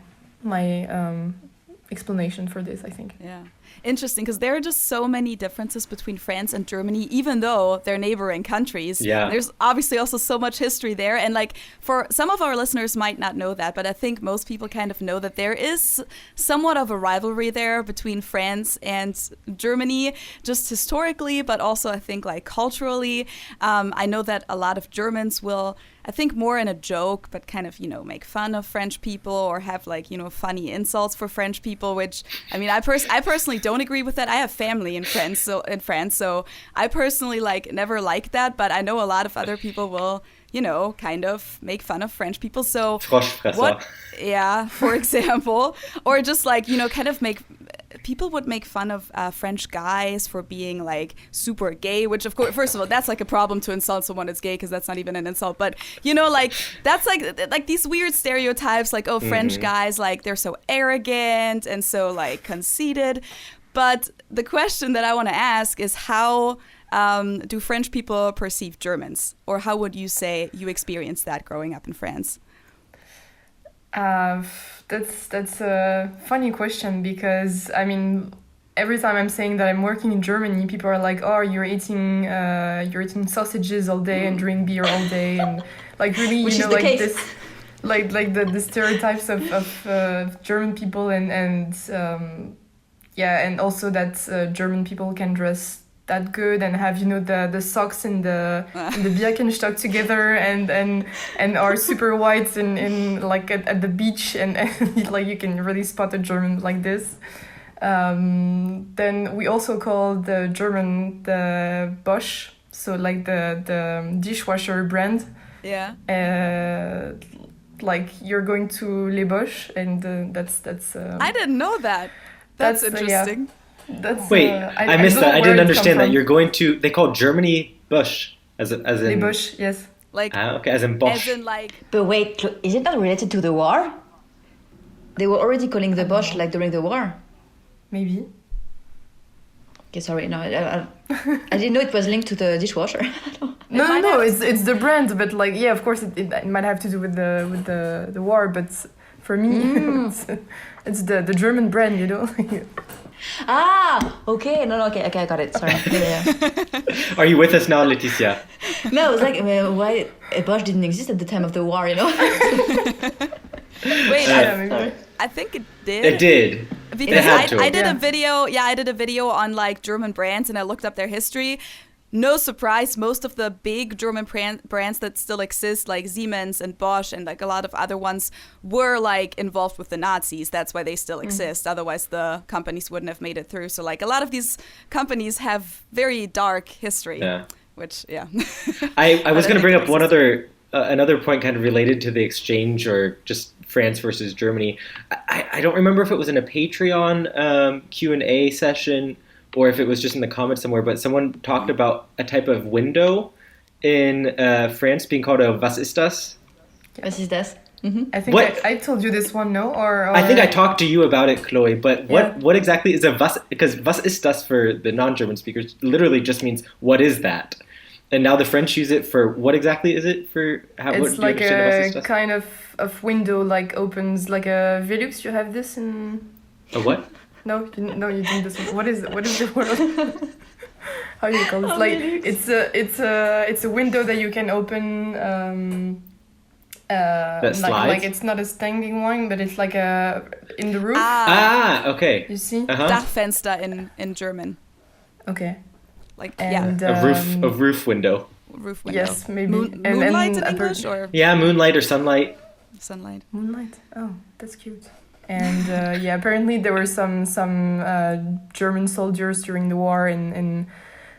explanation for this, I think. Yeah. Interesting, because there are just so many differences between France and Germany, even though they're neighboring countries. Yeah. There's obviously also so much history there. And like for some of our listeners might not know that, but I think most people kind of know that there is somewhat of a rivalry there between France and Germany, just historically, but also I think like culturally. I know that a lot of Germans will, I think more in a joke, but kind of, make fun of French people or have like, funny insults for French people, which, I mean, I personally don't agree with that. I have family in France, so I personally like never liked that, but I know a lot of other people will, kind of make fun of French people. So Froschfresser. For example, or just like, kind of people would make fun of French guys for being like super gay, which of course, first of all, that's like a problem to insult someone that's gay because that's not even an insult. But like that's like these weird stereotypes, like French guys, like they're so arrogant and so like conceited. But the question that I want to ask is how do French people perceive Germans, or how would you say you experienced that growing up in France? That's a funny question because I mean every time I'm saying that I'm working in Germany, people are like, "Oh, you're eating sausages all day and drinking beer all day," and like really, Which is the like case. this, like the stereotypes of German people and and also that German people can dress that good and have the socks and the Birkenstock together and are super white in like at the beach and like you can really spot a German like this. Then we also call the German the boches, so like the dishwasher brand. Yeah. Like you're going to Les Boches and that's. I didn't know that. That's interesting. Wait, I missed that. I didn't understand that. You're going to. They call Germany Bush as in. Les Boches, yes. Like okay, as in Bosch. As in like. But wait, is it not related to the war? They were already calling the Bosch like during the war. Maybe. Okay, sorry. No, I didn't know it was linked to the dishwasher. No. It's the brand, but like of course it might have to do with the war, but for me it's the German brand, Okay. No, okay, I got it. Sorry. Yeah. Are you with us now, Laetitia? No, I was like, why a Bosch didn't exist at the time of the war, Wait, I think it did. It did. Because I did a video. Yeah, I did a video on like German brands, and I looked up their history. No surprise, most of the big German brands that still exist, like Siemens and Bosch and like a lot of other ones, were like involved with the Nazis. That's why they still exist. Otherwise, the companies wouldn't have made it through. So like a lot of these companies have very dark history. Yeah. Which, I was going to bring up one another point kind of related to the exchange or just France versus Germany. I don't remember if it was in a Patreon Q&A session or if it was just in the comments somewhere, but someone talked about a type of window in France being called a was ist das? Was ist das? Mm-hmm. I think I told you this one, no? Or I think I talked to you about it, Chloe, but what exactly is a was? Because was ist das for the non-German speakers literally just means what is that? And now the French use it for what exactly is it for? It's like a kind of window, like opens like a Velux. You have this in... A what? No, you didn't. This one. What is the word? How do you call it? Like it's a window that you can open. That slides? Like it's not a standing one, but it's like in the roof. Okay. You see? Dachfenster in German. Okay. Like a roof window. Roof window. Yes, maybe. Moonlight in English or? Yeah, moonlight or sunlight. Sunlight. Moonlight. Oh, that's cute. And yeah, apparently there were some German soldiers during the war in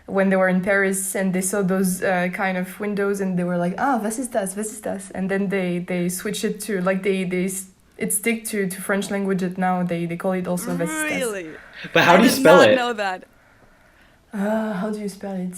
when they were in Paris, and they saw those kind of windows, and they were like, "Ah, was ist das? Was ist das?" And then they switched it to like it stick to French language. And now they call it also was ist das. Really? But how do you spell I did it? not know that. How do you spell it?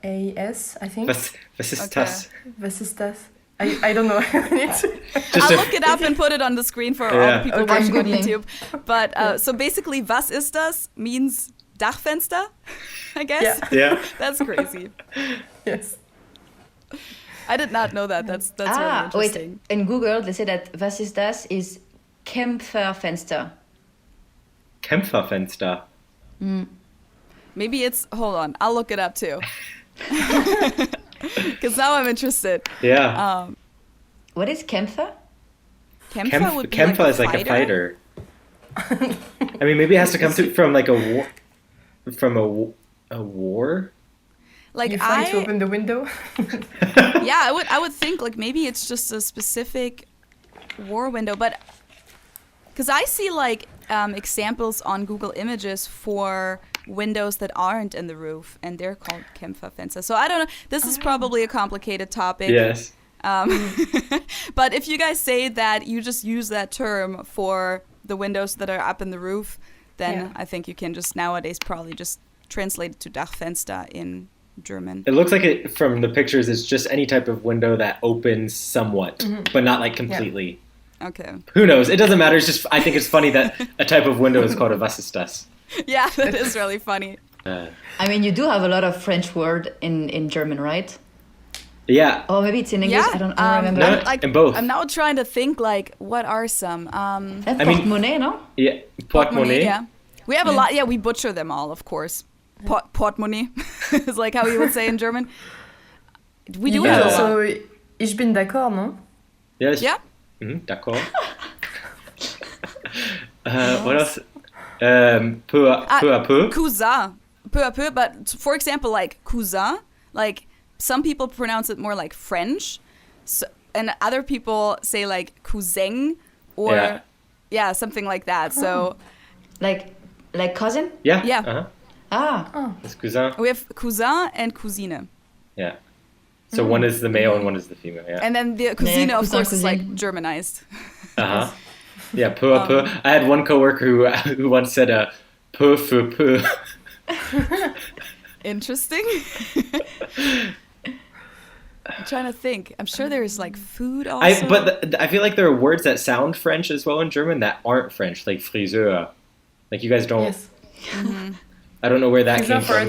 VASISTAS, I think. Was ist das? Was ist das? I don't know. I'll look it up and put it on the screen for all the people watching on YouTube. But so basically, was ist das means Dachfenster, I guess. Yeah. That's crazy. Yes. I did not know that. That's really interesting. Wait. In Google, they say that was ist das is Kämpferfenster. Kämpferfenster. Maybe it's. Hold on. I'll look it up too. Because now I'm interested. Yeah. What is Kämpfer? Kämpfer would be Kämpfer like is like a fighter. I mean, maybe it has to come from like a war. From a war. Like you fight to open the window. Yeah, I would think like maybe it's just a specific war window, but because I see like examples on Google Images for windows that aren't in the roof, and they're called Kämpferfenster. So I don't know. This is probably a complicated topic. Yes. But if you guys say that you just use that term for the windows that are up in the roof, then I think you can just nowadays probably just translate it to Dachfenster in German. It looks like it from the pictures. It's just any type of window that opens somewhat, but not like completely. Yeah. Okay. Who knows? It doesn't matter. It's just I think it's funny that a type of window is called a was ist das. Yeah, that is really funny. I mean, you do have a lot of French word in German, right? Yeah. Oh, maybe it's in English. Yeah, I don't remember. No, in both. I'm now trying to think like what are some Portemonnaie, no? Yeah, portemonnaie. Yeah, we have a lot. Yeah, we butcher them all, of course. Portemonnaie is like how you would say in German. We do have a lot. So, ich bin d'accord, no? Yes. Yeah. D'accord. What else? Peu à peu. Cousin. Peu à peu. But for example, like cousin, like some people pronounce it more like French, so, and other people say like cousin or something like that. So like cousin? Yeah. Yeah. Uh-huh. Ah. It's cousin. We have cousin and cousine. Yeah. So one is the male and one is the female. Yeah. And then the cousine, of cousin, course, is like cousine. Germanized. Uh-huh. Yeah, peu à peu. I had one coworker who once said peu für peu. Interesting. I'm trying to think. I'm sure there's like food also. But I feel like there are words that sound French as well in German that aren't French, like friseur. Like you guys don't. Yes. I don't know where that came For from.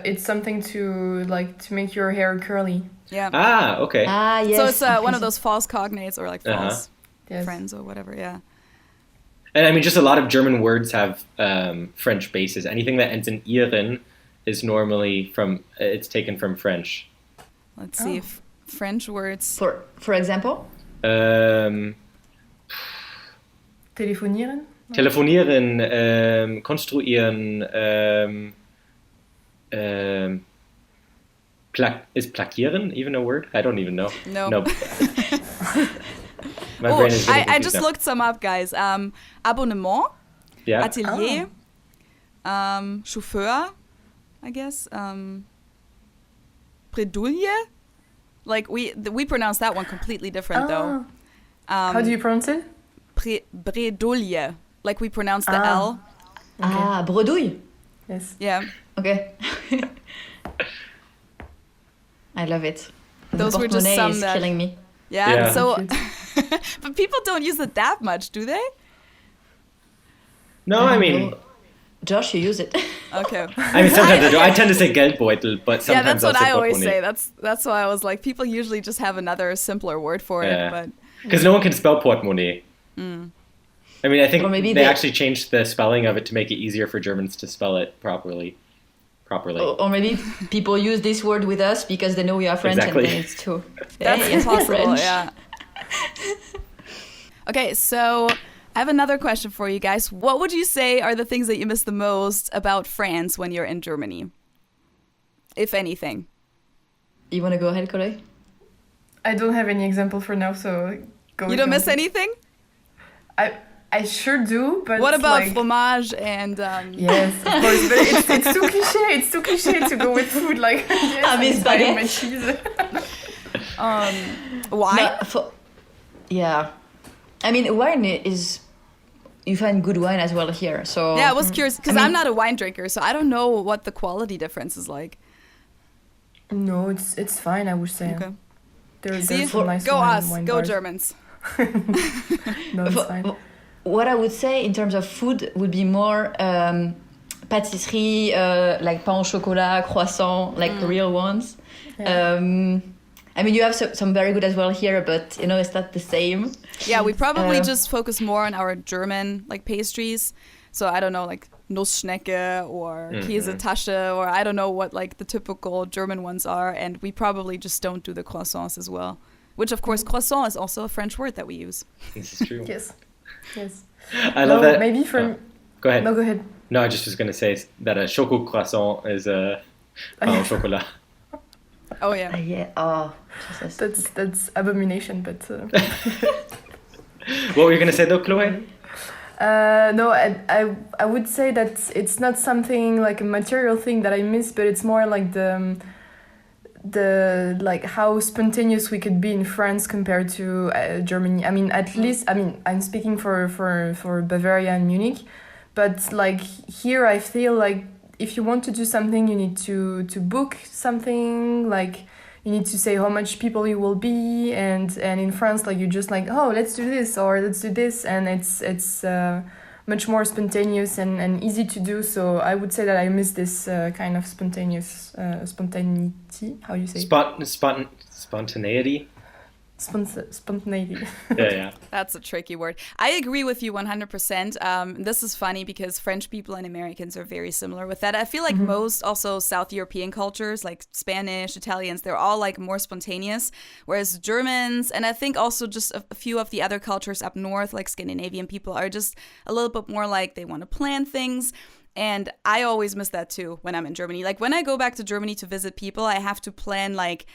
it's something to make your hair curly. Yeah. Ah, okay. Ah, yes. So it's one of those false cognates or like false Yes. friends or whatever. Yeah. And I mean, just a lot of German words have French bases. Anything that ends in iren is normally it's taken from French. Let's see if French words. For example? Telefonieren? Telefonieren, konstruieren, is plackieren even a word? I don't even know. No. My brain is getting I confused just now. looked some up, guys. Abonnement, Yeah. atelier, chauffeur, I guess. Bredouille. Like we pronounce that one completely different though. How do you pronounce it? Bredouille. Like we pronounce the L. Ah, bredouille. Yes. Yeah. Okay. I love it. Those were just Portemonnaie some is that- killing me. Yeah. Yeah. So, but people don't use it that much, do they? No, I mean, Josh, you use it. Okay. sometimes I do. I tend to say Geldbeutel, but Yeah, sometimes that's what I'll say I always portemonnaie. say. That's why I was like, people usually just have another simpler word for Yeah. it, but Because no one can spell portemonnaie. I mean, I think Or maybe they they- actually changed the spelling of it to make it easier for Germans to spell it properly. Or maybe people use this word with us because they know we are French Exactly. and then it's too. that's Hey, yes, we're impossible. French. Yeah. Okay, so I have another question for you guys. What would you say are the things that you miss the most about France when you're in Germany? if anything? You want to go ahead, Chloé? I don't have any example for now, so go. You don't miss anything? I sure do, but what about like, fromage and? Yes, of course, but it's too cliche. It's too cliche to go with food. Like, yes, I miss baguette. baguette. My cheese. Why? Yeah, I mean, wine is. You find good wine as well here, so. Yeah, I was curious because I'm not a wine drinker, so I don't know what the quality difference is like. No, it's fine. I would say. Okay. There's some nice go us, wine go bars. Germans. No, it's fine. What I would say in terms of food would be more pâtisserie, like pain au chocolat, croissant, like the real ones. Yeah. I mean, you have some very good as well here, but you know, it's not the same. Yeah, we probably just focus more on our German like pastries. So I don't know, like Nussschnecke or Käsetasche, or I don't know what like the typical German ones are, and we probably just don't do the croissants as well. Which, of course, croissant is also a French word that we use. This is true. Yes. I love that. Maybe from. Go ahead. No, go ahead. No, I just was going to say that a choco croissant is a pain au chocolat. Oh yeah. Yeah. Oh, Jesus. That's abomination, but. What were you going to say though, Chloé? No, I would say that it's not something like a material thing that I miss, but it's more like the like how spontaneous we could be in France compared to Germany. I mean, at least I'm speaking for Bavaria and Munich, but like here I feel like if you want to do something, you need to book something, like you need to say how much people you will be, and in France, like you just like, oh, let's do this or let's do this, and it's much more spontaneous and easy to do. So I would say that I miss this kind of spontaneity. How you say? Spontaneity. Spontaneity. Yeah. That's a tricky word. I agree with you 100%. This is funny because French people and Americans are very similar with that. I feel like most also South European cultures, like Spanish, Italians, they're all like more spontaneous, whereas Germans, and I think also just a few of the other cultures up north, like Scandinavian people, are just a little bit more like they want to plan things. And I always miss that too when I'm in Germany. Like when I go back to Germany to visit people, I have to plan like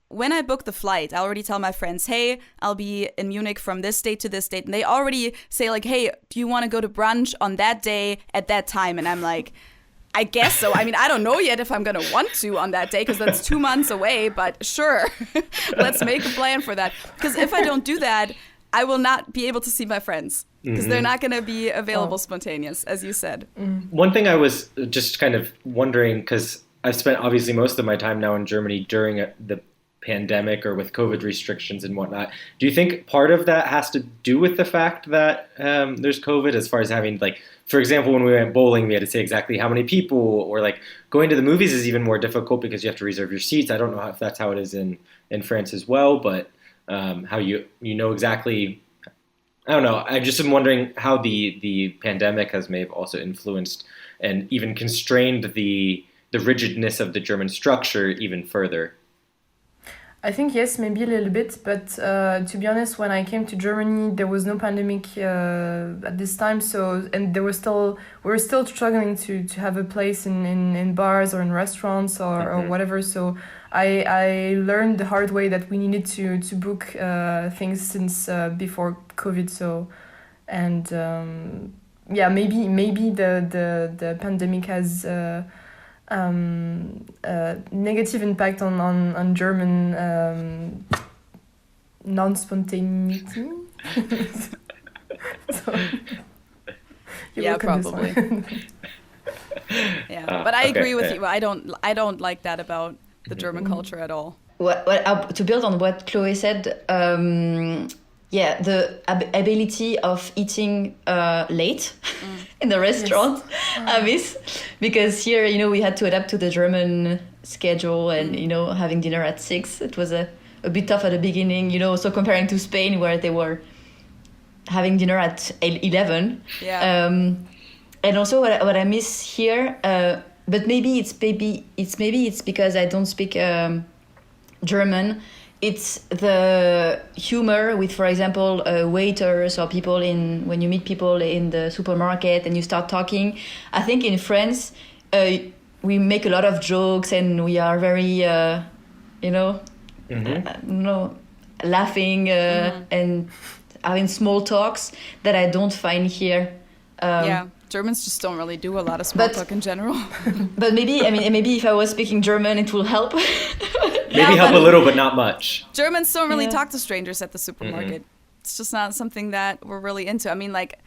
when I book the flight, I already tell my friends, hey, I'll be in Munich from this date to this date. And they already say like, hey, do you want to go to brunch on that day at that time? And I'm like, I guess so. I mean, I don't know yet if I'm going to want to on that day because that's 2 months away. But sure, let's make a plan for that. Because if I don't do that, I will not be able to see my friends because they're not going to be available spontaneous, as you said. One thing I was just kind of wondering, because I've spent obviously most of my time now in Germany during the pandemic or with COVID restrictions and whatnot. Do you think part of that has to do with the fact that there's COVID, as far as having, like, for example, when we went bowling, we had to say exactly how many people, or like going to the movies is even more difficult because you have to reserve your seats. I don't know if that's how it is in France as well, but how you know exactly, I don't know. I just am wondering how the pandemic may have also influenced and even constrained the rigidness of the German structure even further. I think yes, maybe a little bit, but to be honest, when I came to Germany, there was no pandemic at this time, and we were still struggling to have a place in bars or in restaurants or whatever. So I learned the hard way that we needed to book things since before COVID. So, and maybe the pandemic has. Negative impact on German non-spontaneity. Yeah, probably. Yeah, but I agree with you. I don't like that about the German culture at all. To build on what Chloé said, the ability of eating late in the restaurant, I miss, because here, we had to adapt to the German schedule and, having dinner at 6. It was a bit tough at the beginning, so comparing to Spain where they were having dinner at 11. Yeah. And also what I miss here, but maybe it's because I don't speak German. It's the humor with, for example, waiters or people when you meet people in the supermarket and you start talking. I think in France, we make a lot of jokes and we are very, laughing and having small talks that I don't find here. Germans just don't really do a lot of small talk in general. But maybe if I was speaking German, it will help. Maybe help a little, but not much. Germans don't really talk to strangers at the supermarket. It's just not something that we're really into. I mean, like,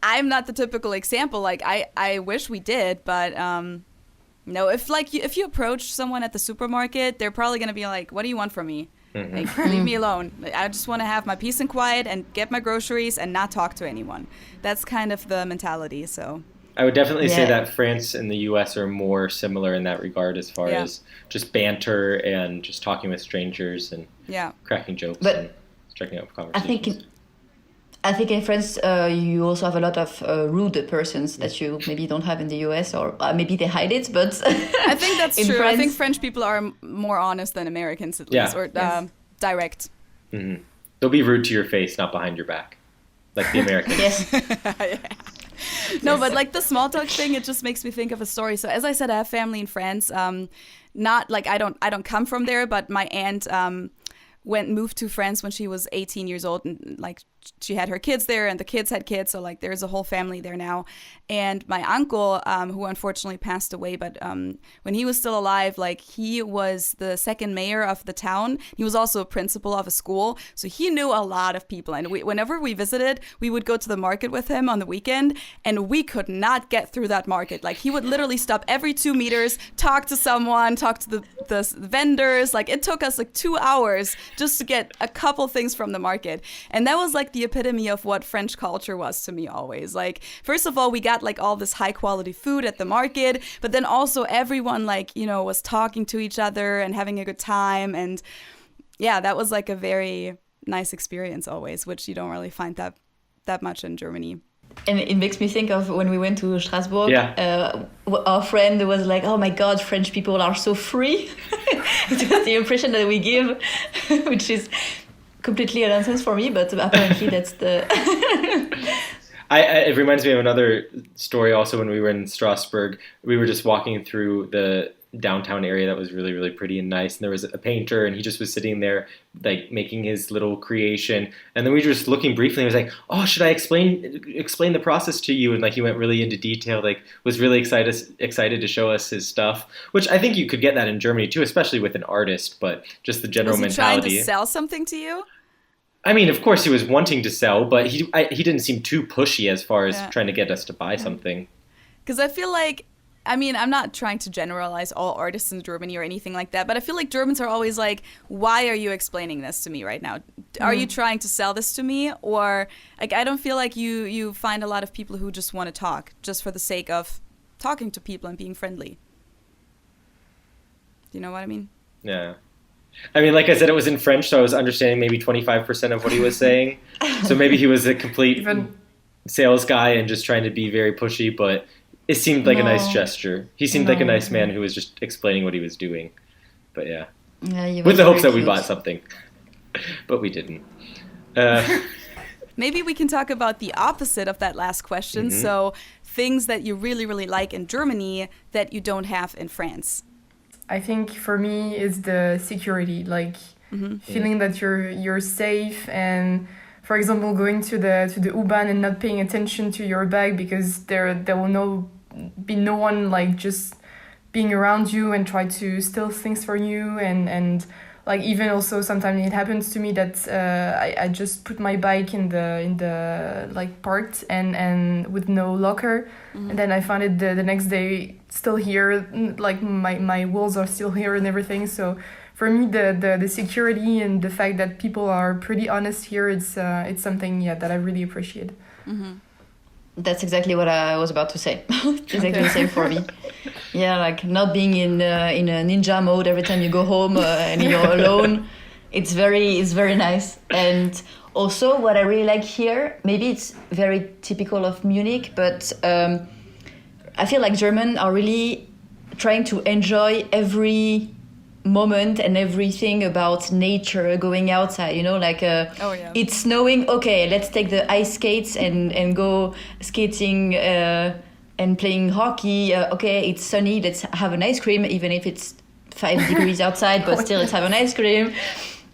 I'm not the typical example. Like, I wish we did, but no. If you approach someone at the supermarket, they're probably gonna be like, "What do you want from me? Like, leave me alone. I just want to have my peace and quiet and get my groceries and not talk to anyone." That's kind of the mentality. So I would definitely say that France and the U.S. are more similar in that regard as far as just banter and just talking with strangers and cracking jokes and striking up conversations. I think in France you also have a lot of rude persons that you maybe don't have in the US, or maybe they hide it, but I think that's true. France, I think French people are more honest than Americans at least, or direct. Mm-hmm. They'll be rude to your face, not behind your back, like the Americans. No, but like the small talk thing, it just makes me think of a story. So as I said, I have family in France. Not like I don't come from there, but my aunt moved to France when she was 18 years old, and like she had her kids there and the kids had kids, so like there's a whole family there now. And my uncle, who unfortunately passed away, but when he was still alive, like he was the second mayor of the town. He was also a principal of a school, so he knew a lot of people. And whenever we visited, we would go to the market with him on the weekend, and we could not get through that market. Like he would literally stop every 2 meters, talk to someone, talk to the vendors. Like it took us like 2 hours just to get a couple things from the market. And that was like the epitome of what French culture was to me always. Like, first of all, we got like all this high quality food at the market, but then also everyone like, you know, was talking to each other and having a good time. And yeah, that was like a very nice experience always, which you don't really find that much in Germany. And it makes me think of when we went to Strasbourg, our friend was like, "Oh my God, French people are so free." It was the impression that we give, which is completely a nonsense for me, but apparently that's the... It reminds me of another story also when we were in Strasbourg. We were just walking through the downtown area that was really, really pretty and nice. And there was a painter and he just was sitting there like making his little creation. And then we were just looking briefly and he was like, "Oh, should I explain the process to you?" And like he went really into detail, like was really excited to show us his stuff, which I think you could get that in Germany too, especially with an artist, but just the general mentality. Was he trying to sell something to you? I mean, of course he was wanting to sell, but he didn't seem too pushy as far as trying to get us to buy something. Because I feel like, I mean, I'm not trying to generalize all artists in Germany or anything like that, but I feel like Germans are always like, "Why are you explaining this to me right now? Are you trying to sell this to me?" Or like, I don't feel like you find a lot of people who just want to talk just for the sake of talking to people and being friendly. Do you know what I mean? Yeah. I mean, like I said, it was in French, so I was understanding maybe 25% of what he was saying. So maybe he was a complete sales guy and just trying to be very pushy, but it seemed like a nice gesture. He seemed like a nice man who was just explaining what he was doing. But yeah with the hopes that we bought something. But we didn't. Maybe we can talk about the opposite of that last question. Mm-hmm. So things that you really, really like in Germany that you don't have in France. I think for me it's the security, like feeling that you're safe, and for example going to the U-Bahn and not paying attention to your bag because there will be no one like just being around you and try to steal things from you, and like even also sometimes it happens to me that I just put my bike in the like parked and with no locker, and then I find it the next day still here, like my wheels are still here and everything. So for me the security and the fact that people are pretty honest here, it's something that I really appreciate. That's exactly what I was about to say. It's exactly the same for me. Yeah, like not being in a ninja mode every time you go home and you're alone. It's very nice. And also what I really like here, maybe it's very typical of Munich, but I feel like Germans are really trying to enjoy every moment and everything about nature, going outside, you know, like it's snowing, okay, let's take the ice skates and go skating and playing hockey. Okay, it's sunny. Let's have an ice cream, even if it's 5 degrees outside, but still let's have an ice cream.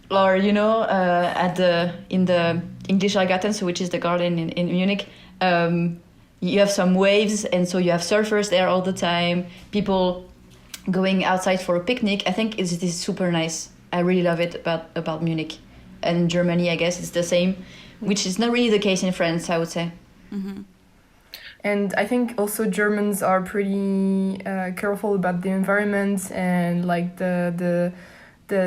Or in the English Garten, so which is the garden in Munich, you have some waves, and so you have surfers there all the time. People going outside for a picnic. I think this is super nice. I really love it about Munich. And in Germany, I guess it's the same, which is not really the case in France, I would say. Mm-hmm. And I think also Germans are pretty careful about the environment and like the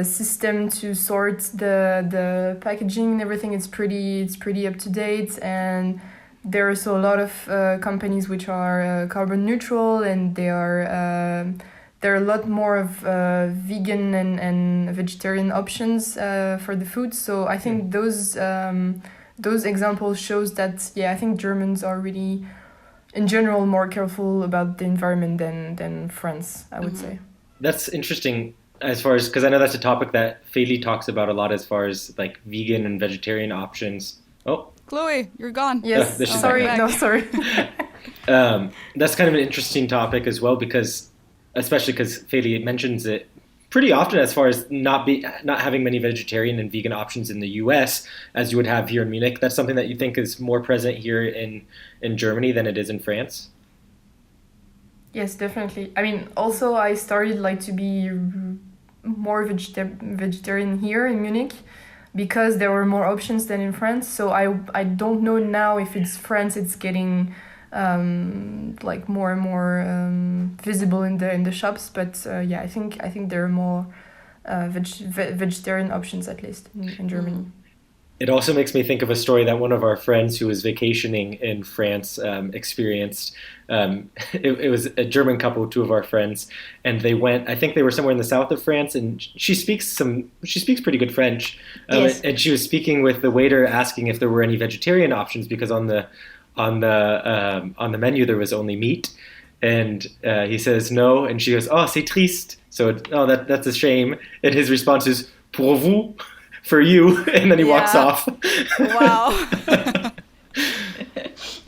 system to sort the packaging and everything. It's pretty up to date, and there are also a lot of companies which are carbon neutral, and there are a lot more of vegan and vegetarian options for the food. So I think those examples shows that I think Germans are really, in general, more careful about the environment than France, I would say. That's interesting as far as, because I know that's a topic that Feli talks about a lot as far as like vegan and vegetarian options. Oh, Chloe, you're gone. Yes, sorry. That's kind of an interesting topic as well, especially because Feli mentions it pretty often as far as not having many vegetarian and vegan options in the US as you would have here in Munich. That's something that you think is more present here in Germany than it is in France? Yes, definitely. I mean, also I started like to be more vegetarian here in Munich because there were more options than in France. So I don't know now if it's France, it's getting like more and more visible in the shops. But I think there are more vegetarian options, at least in Germany. It also makes me think of a story that one of our friends who was vacationing in France experienced. It was a German couple, two of our friends, and they went. I think they were somewhere in the south of France, and she speaks pretty good French. Yes. And she was speaking with the waiter, asking if there were any vegetarian options because on the menu there was only meat, and he says no, and she goes, "Oh, c'est triste." So that's a shame. And his response is "pour vous." For you, and then he walks off. Wow.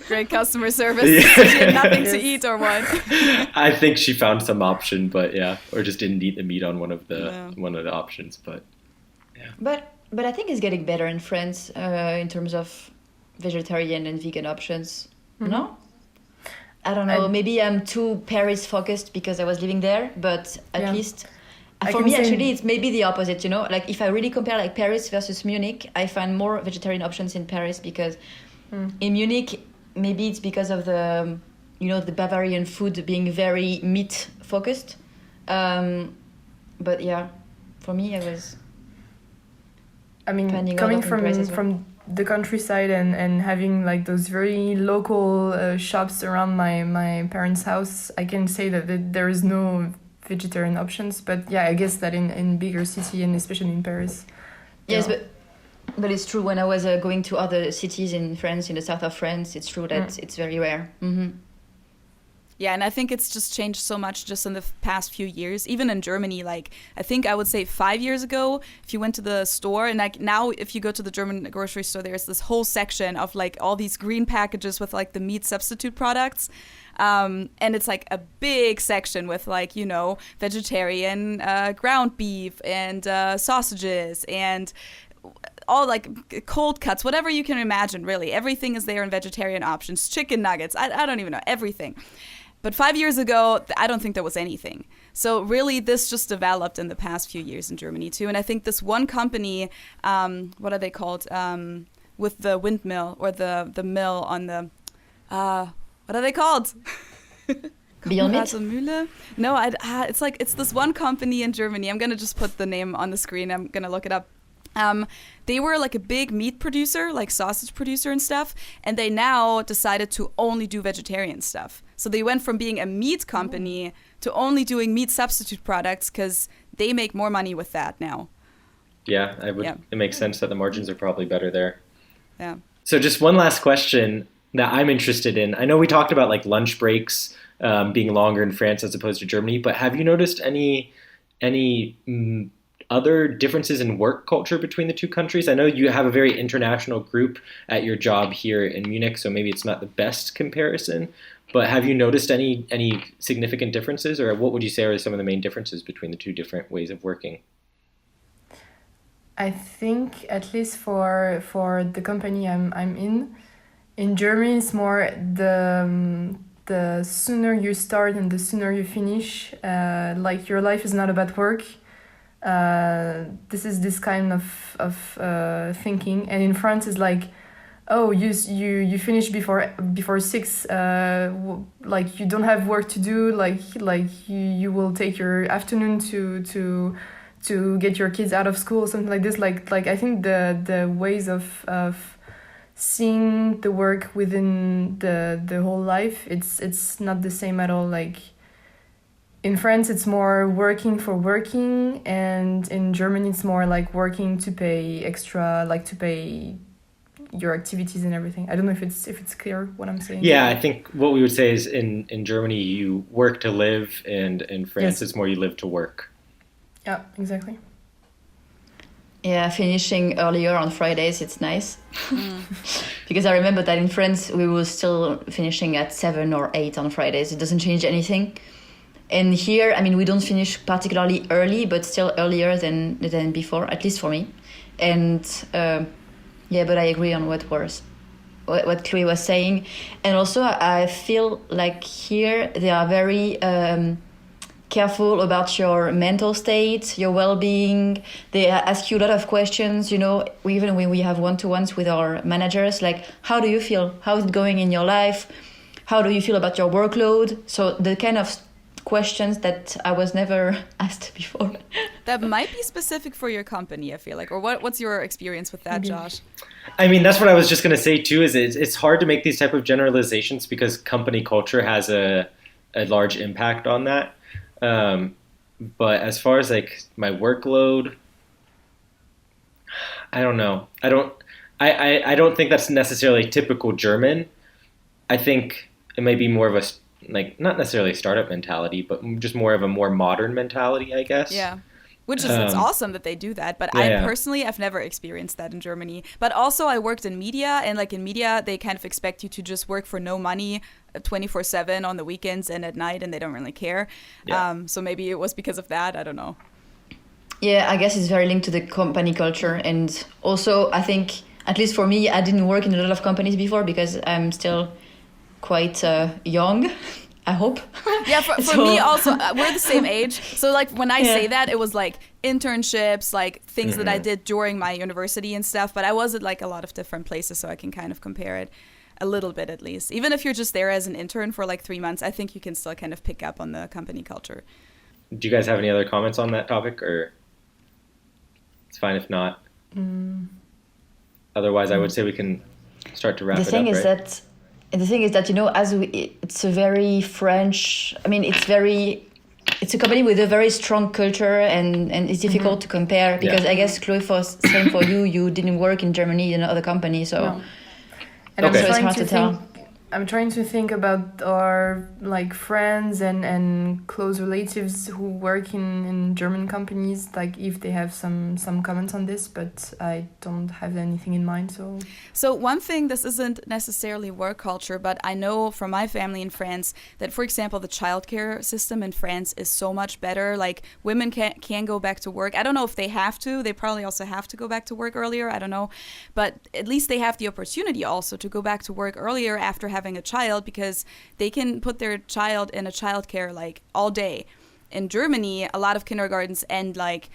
Great customer service. Yeah. She had nothing to eat or what? I think she found some option, but or just didn't eat the meat on one of the options. But yeah. But I think it's getting better in France in terms of vegetarian and vegan options. Mm-hmm. No? I don't know. Maybe I'm too Paris focused because I was living there, but at least. For me, actually, it's maybe the opposite, Like, if I really compare, like, Paris versus Munich, I find more vegetarian options in Paris because in Munich, maybe it's because of the, the Bavarian food being very meat-focused. But, yeah, for me, coming from the countryside and having, like, those very local shops around my parents' house, I can say that there is no vegetarian options, but I guess that in bigger city and especially in Paris. Yes, but it's true. When I was going to other cities in France, in the south of France, it's true that it's very rare. Mm-hmm. Yeah, and I think it's just changed so much just in the past few years. Even in Germany, like I think I would say 5 years ago, if you went to the store, and like now if you go to the German grocery store, there's this whole section of like all these green packages with like the meat substitute products. And it's like a big section with like, vegetarian ground beef and sausages and all like cold cuts, whatever you can imagine, really. Everything is there in vegetarian options, chicken nuggets, I don't even know, everything. But 5 years ago, I don't think there was anything. So really, this just developed in the past few years in Germany too. And I think this one company, what are they called? With the windmill or the mill on the... what are they called? Beyond Meat? No, it's this one company in Germany. I'm going to just put the name on the screen. I'm going to look it up. They were like a big meat producer, like sausage producer and stuff. And they now decided to only do vegetarian stuff. So they went from being a meat company to only doing meat substitute products because they make more money with that now. Yeah, it makes sense that the margins are probably better there. Yeah. So just one last question that I'm interested in. I know we talked about like lunch breaks being longer in France as opposed to Germany, but have you noticed any other differences in work culture between the two countries? I know you have a very international group at your job here in Munich, so maybe it's not the best comparison, But have you noticed any significant differences, or what would you say are some of the main differences between the two different ways of working? I think, at least for the company I'm in Germany, it's more the sooner you start and the sooner you finish. Like, your life is not about work. This is this kind of thinking. And in France, it's like, oh, you finish before 6. Like, you don't have work to do. Like you will take your afternoon to get your kids out of school, something like this. Like I think the ways of seeing the work within the whole life, it's not the same at all. Like, in France, it's more working for working, and in Germany, it's more like working to pay extra, like to pay your activities and everything. I don't know if it's clear what I'm saying. Yeah, I think what we would say is in Germany, you work to live, and in France, it's more you live to work. Yeah, exactly. Yeah, finishing earlier on Fridays, it's nice. Because I remember that in France, we were still finishing at 7 or 8 on Fridays. It doesn't change anything. And here, I mean, we don't finish particularly early, but still earlier than before, at least for me. And but I agree on what Chloé was saying. And also, I feel like here they are very careful about your mental state, your well-being. They ask you a lot of questions, even when we have one-to-ones with our managers, like, how do you feel? How is it going in your life? How do you feel about your workload? So the kind of questions that I was never asked before. That might be specific for your company, I feel like. Or what's your experience with that, Josh? I mean, that's what I was just going to say too, is it's hard to make these type of generalizations because company culture has a large impact on that. But as far as like my workload, I don't know. I don't think that's necessarily typical German. I think it may be more of a, like, not necessarily a startup mentality, but just more of a more modern mentality, I guess. Yeah. Which is, it's awesome that they do that. But personally, I've never experienced that in Germany. But also I worked in media, and like in media, they kind of expect you to just work for no money 24/7 on the weekends and at night, and they don't really care. Yeah. So maybe it was because of that. I don't know. Yeah, I guess it's very linked to the company culture. And also, I think, at least for me, I didn't work in a lot of companies before because I'm still quite young, I hope. Yeah, for me also, we're the same age. So like when I say that, it was like internships, like things that I did during my university and stuff. But I was at like a lot of different places, so I can kind of compare it a little bit at least. Even if you're just there as an intern for like 3 months, I think you can still kind of pick up on the company culture. Do you guys have any other comments on that topic, or it's fine if not? Otherwise, I would say we can start to wrap it up. The thing is that, it's a very French, I mean, it's a company with a very strong culture, and it's difficult to compare because I guess, Chloé, same for you, you didn't work in Germany in another company, so... No. And I'm trying to think about our like friends and close relatives who work in German companies, like if they have some comments on this, but I don't have anything in mind. So one thing, this isn't necessarily work culture, but I know from my family in France that, for example, the childcare system in France is so much better. Like women can go back to work. I don't know if they have to. They probably also have to go back to work earlier. I don't know. But at least they have the opportunity also to go back to work earlier after having a child, because they can put their child in a childcare like all day. In Germany, a lot of kindergartens end like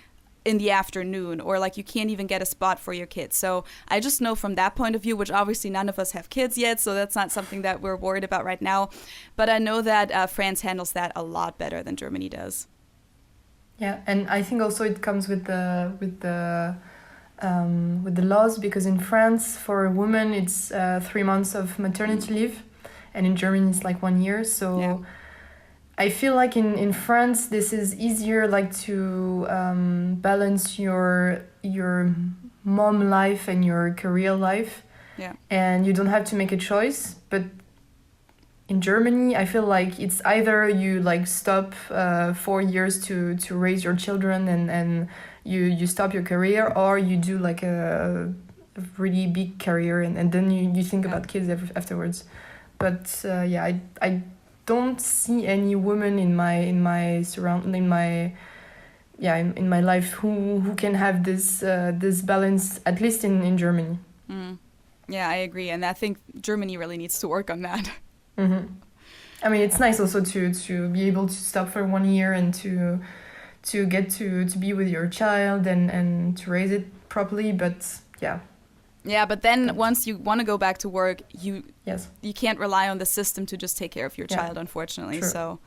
in the afternoon, or like you can't even get a spot for your kids. So I just know from that point of view, which obviously none of us have kids yet, so that's not something that we're worried about right now. But I know that France handles that a lot better than Germany does. Yeah, and I think also it comes with the laws, because in France for a woman it's 3 months of maternity leave, and in Germany it's like 1 year. So I feel like in France this is easier, like to balance your mom life and your career life, and you don't have to make a choice. But in Germany, I feel like it's either you like stop 4 years to raise your children and you stop your career, or you do like a really big career and then you think about kids afterwards. but I don't see any woman in my life who can have this balance, at least in Germany. Yeah, I agree, and I think Germany really needs to work on that. Mm-hmm. I mean, it's nice also to be able to stop for 1 year and to get to be with your child and to raise it properly, but yeah. Yeah, but then once you want to go back to work, you can't rely on the system to just take care of your child, unfortunately. True. So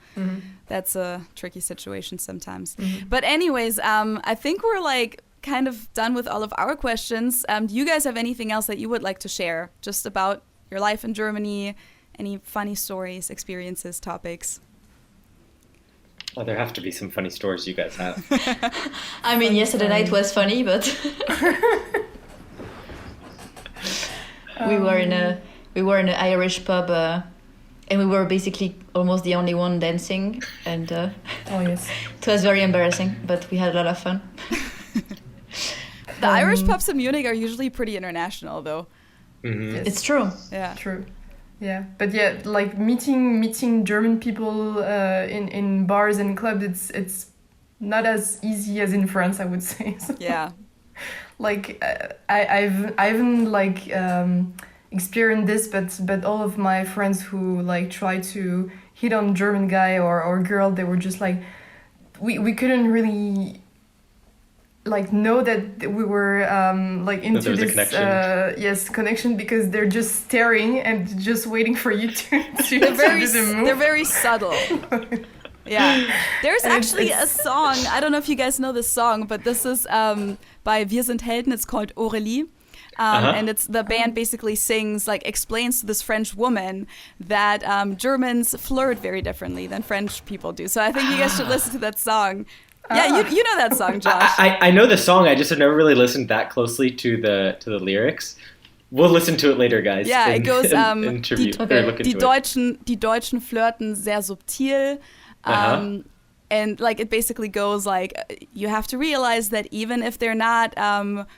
that's a tricky situation sometimes. Mm-hmm. But anyways, I think we're like kind of done with all of our questions. Do you guys have anything else that you would like to share just about your life in Germany? Any funny stories, experiences, topics? Oh, there have to be some funny stories you guys have. I mean, yesterday night was funny, but we were in an Irish pub, and we were basically almost the only one dancing, and it was very embarrassing, but we had a lot of fun. The Irish pubs in Munich are usually pretty international, though. Mm-hmm. It's true. Yeah, true. Yeah, but yeah, like meeting German people in bars and clubs, it's not as easy as in France, I would say. Yeah. Like I haven't like experienced this, but all of my friends who like try to hit on German guy or girl, they were just like we couldn't really like know that we were like into this connection because they're just staring and just waiting for you to they're very subtle. Yeah, there's actually a song, I don't know if you guys know this song, but this is by Wir sind Helden. It's called Aurélie. And it's the band basically sings, like explains to this French woman that Germans flirt very differently than French people do. So I think you guys should listen to that song. Yeah, you know that song, Josh. I know the song. I just have never really listened that closely to the lyrics. We'll listen to it later, guys. Yeah, it goes. Die Deutschen flirten sehr subtil. And like it basically goes like you have to realize that even if they're not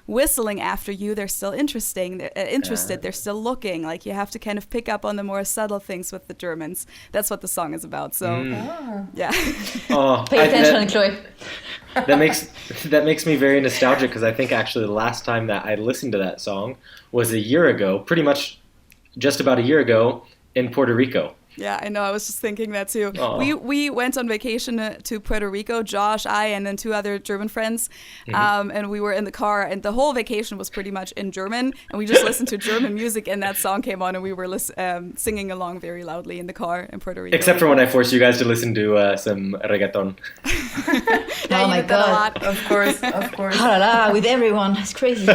whistling after you, they're still interested. They're still looking. Like you have to kind of pick up on the more subtle things with the Germans. That's what the song is about. So yeah. Oh, pay attention, Chloé. That makes me very nostalgic because I think actually the last time that I listened to that song was a year ago, pretty much just about a year ago in Puerto Rico. Yeah, I know. I was just thinking that too. Aww. We went on vacation to Puerto Rico, Josh, I, and then 2 other German friends. And we were in the car, and the whole vacation was pretty much in German. And we just listened to German music, and that song came on, and we were singing along very loudly in the car in Puerto Rico. Except for when I forced you guys to listen to some reggaeton. Yeah, oh my God! Of course. La la, with everyone, it's crazy.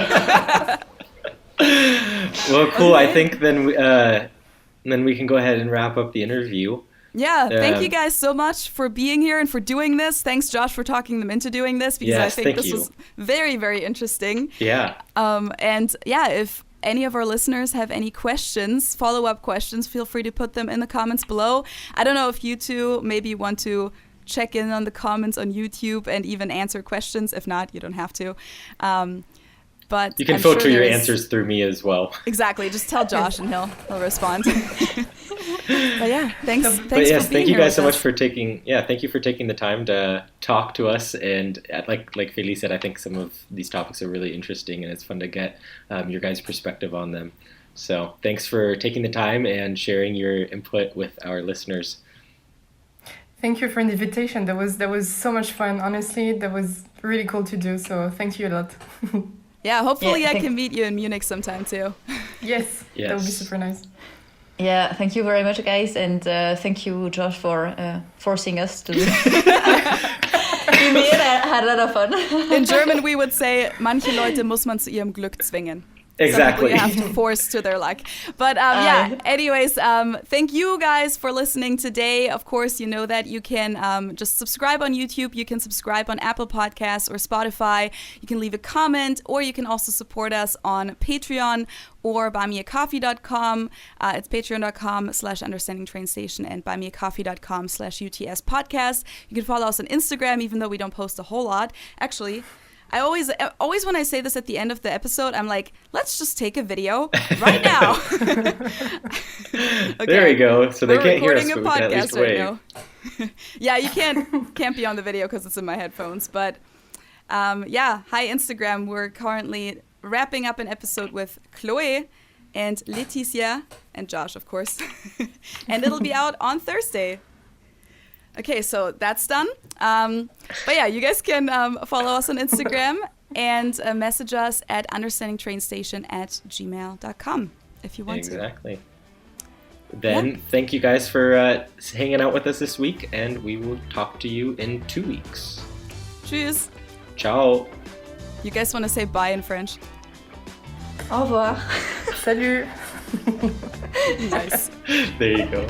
Well, cool. I think then we can go ahead and wrap up the interview. Yeah, thank you guys so much for being here and for doing this. Thanks, Josh, for talking them into doing this because I think this was very, very interesting. Yeah. And yeah, if any of our listeners have any questions, follow-up questions, feel free to put them in the comments below. I don't know if you two maybe want to check in on the comments on YouTube and even answer questions. If not, you don't have to. But you can filter your answers through me as well. Exactly. Just tell Josh and he'll respond. But yeah, thanks for being here. Thank you guys so much for taking the time to talk to us. And like Felice said, I think some of these topics are really interesting and it's fun to get your guys' perspective on them. So thanks for taking the time and sharing your input with our listeners. Thank you for the invitation. That was so much fun. Honestly, that was really cool to do. So thank you a lot. Yeah, hopefully I can meet you in Munich sometime too. Yes, that would be super nice. Yeah, thank you very much, guys, and thank you, Josh, for forcing us to do it. We had a lot of fun. In German, we would say, manche Leute muss man zu ihrem Glück zwingen. Exactly. You have to force to their luck. But anyways, thank you guys for listening today. Of course, you know that you can just subscribe on YouTube. You can subscribe on Apple Podcasts or Spotify. You can leave a comment, or you can also support us on Patreon or buymeacoffee.com. It's patreon.com/understandingtrainstation and buymeacoffee.com/UTS podcast. You can follow us on Instagram, even though we don't post a whole lot. Actually, I always when I say this at the end of the episode, I'm like, let's just take a video right now. Okay. There we go. So they can't hear us, We're but we recording can a at least podcast right wave. now. Yeah, you can't be on the video because it's in my headphones. But yeah, hi Instagram. We're currently wrapping up an episode with Chloé and Laetitia and Josh, of course. And it'll be out on Thursday. Okay, so that's done. But yeah, you guys can follow us on Instagram and message us at understandingtrainstation@gmail.com if you want to. Exactly. Then thank you guys for hanging out with us this week, and we will talk to you in 2 weeks. Tschüss. Ciao. You guys want to say bye in French? Au revoir. Salut. Nice. There you go.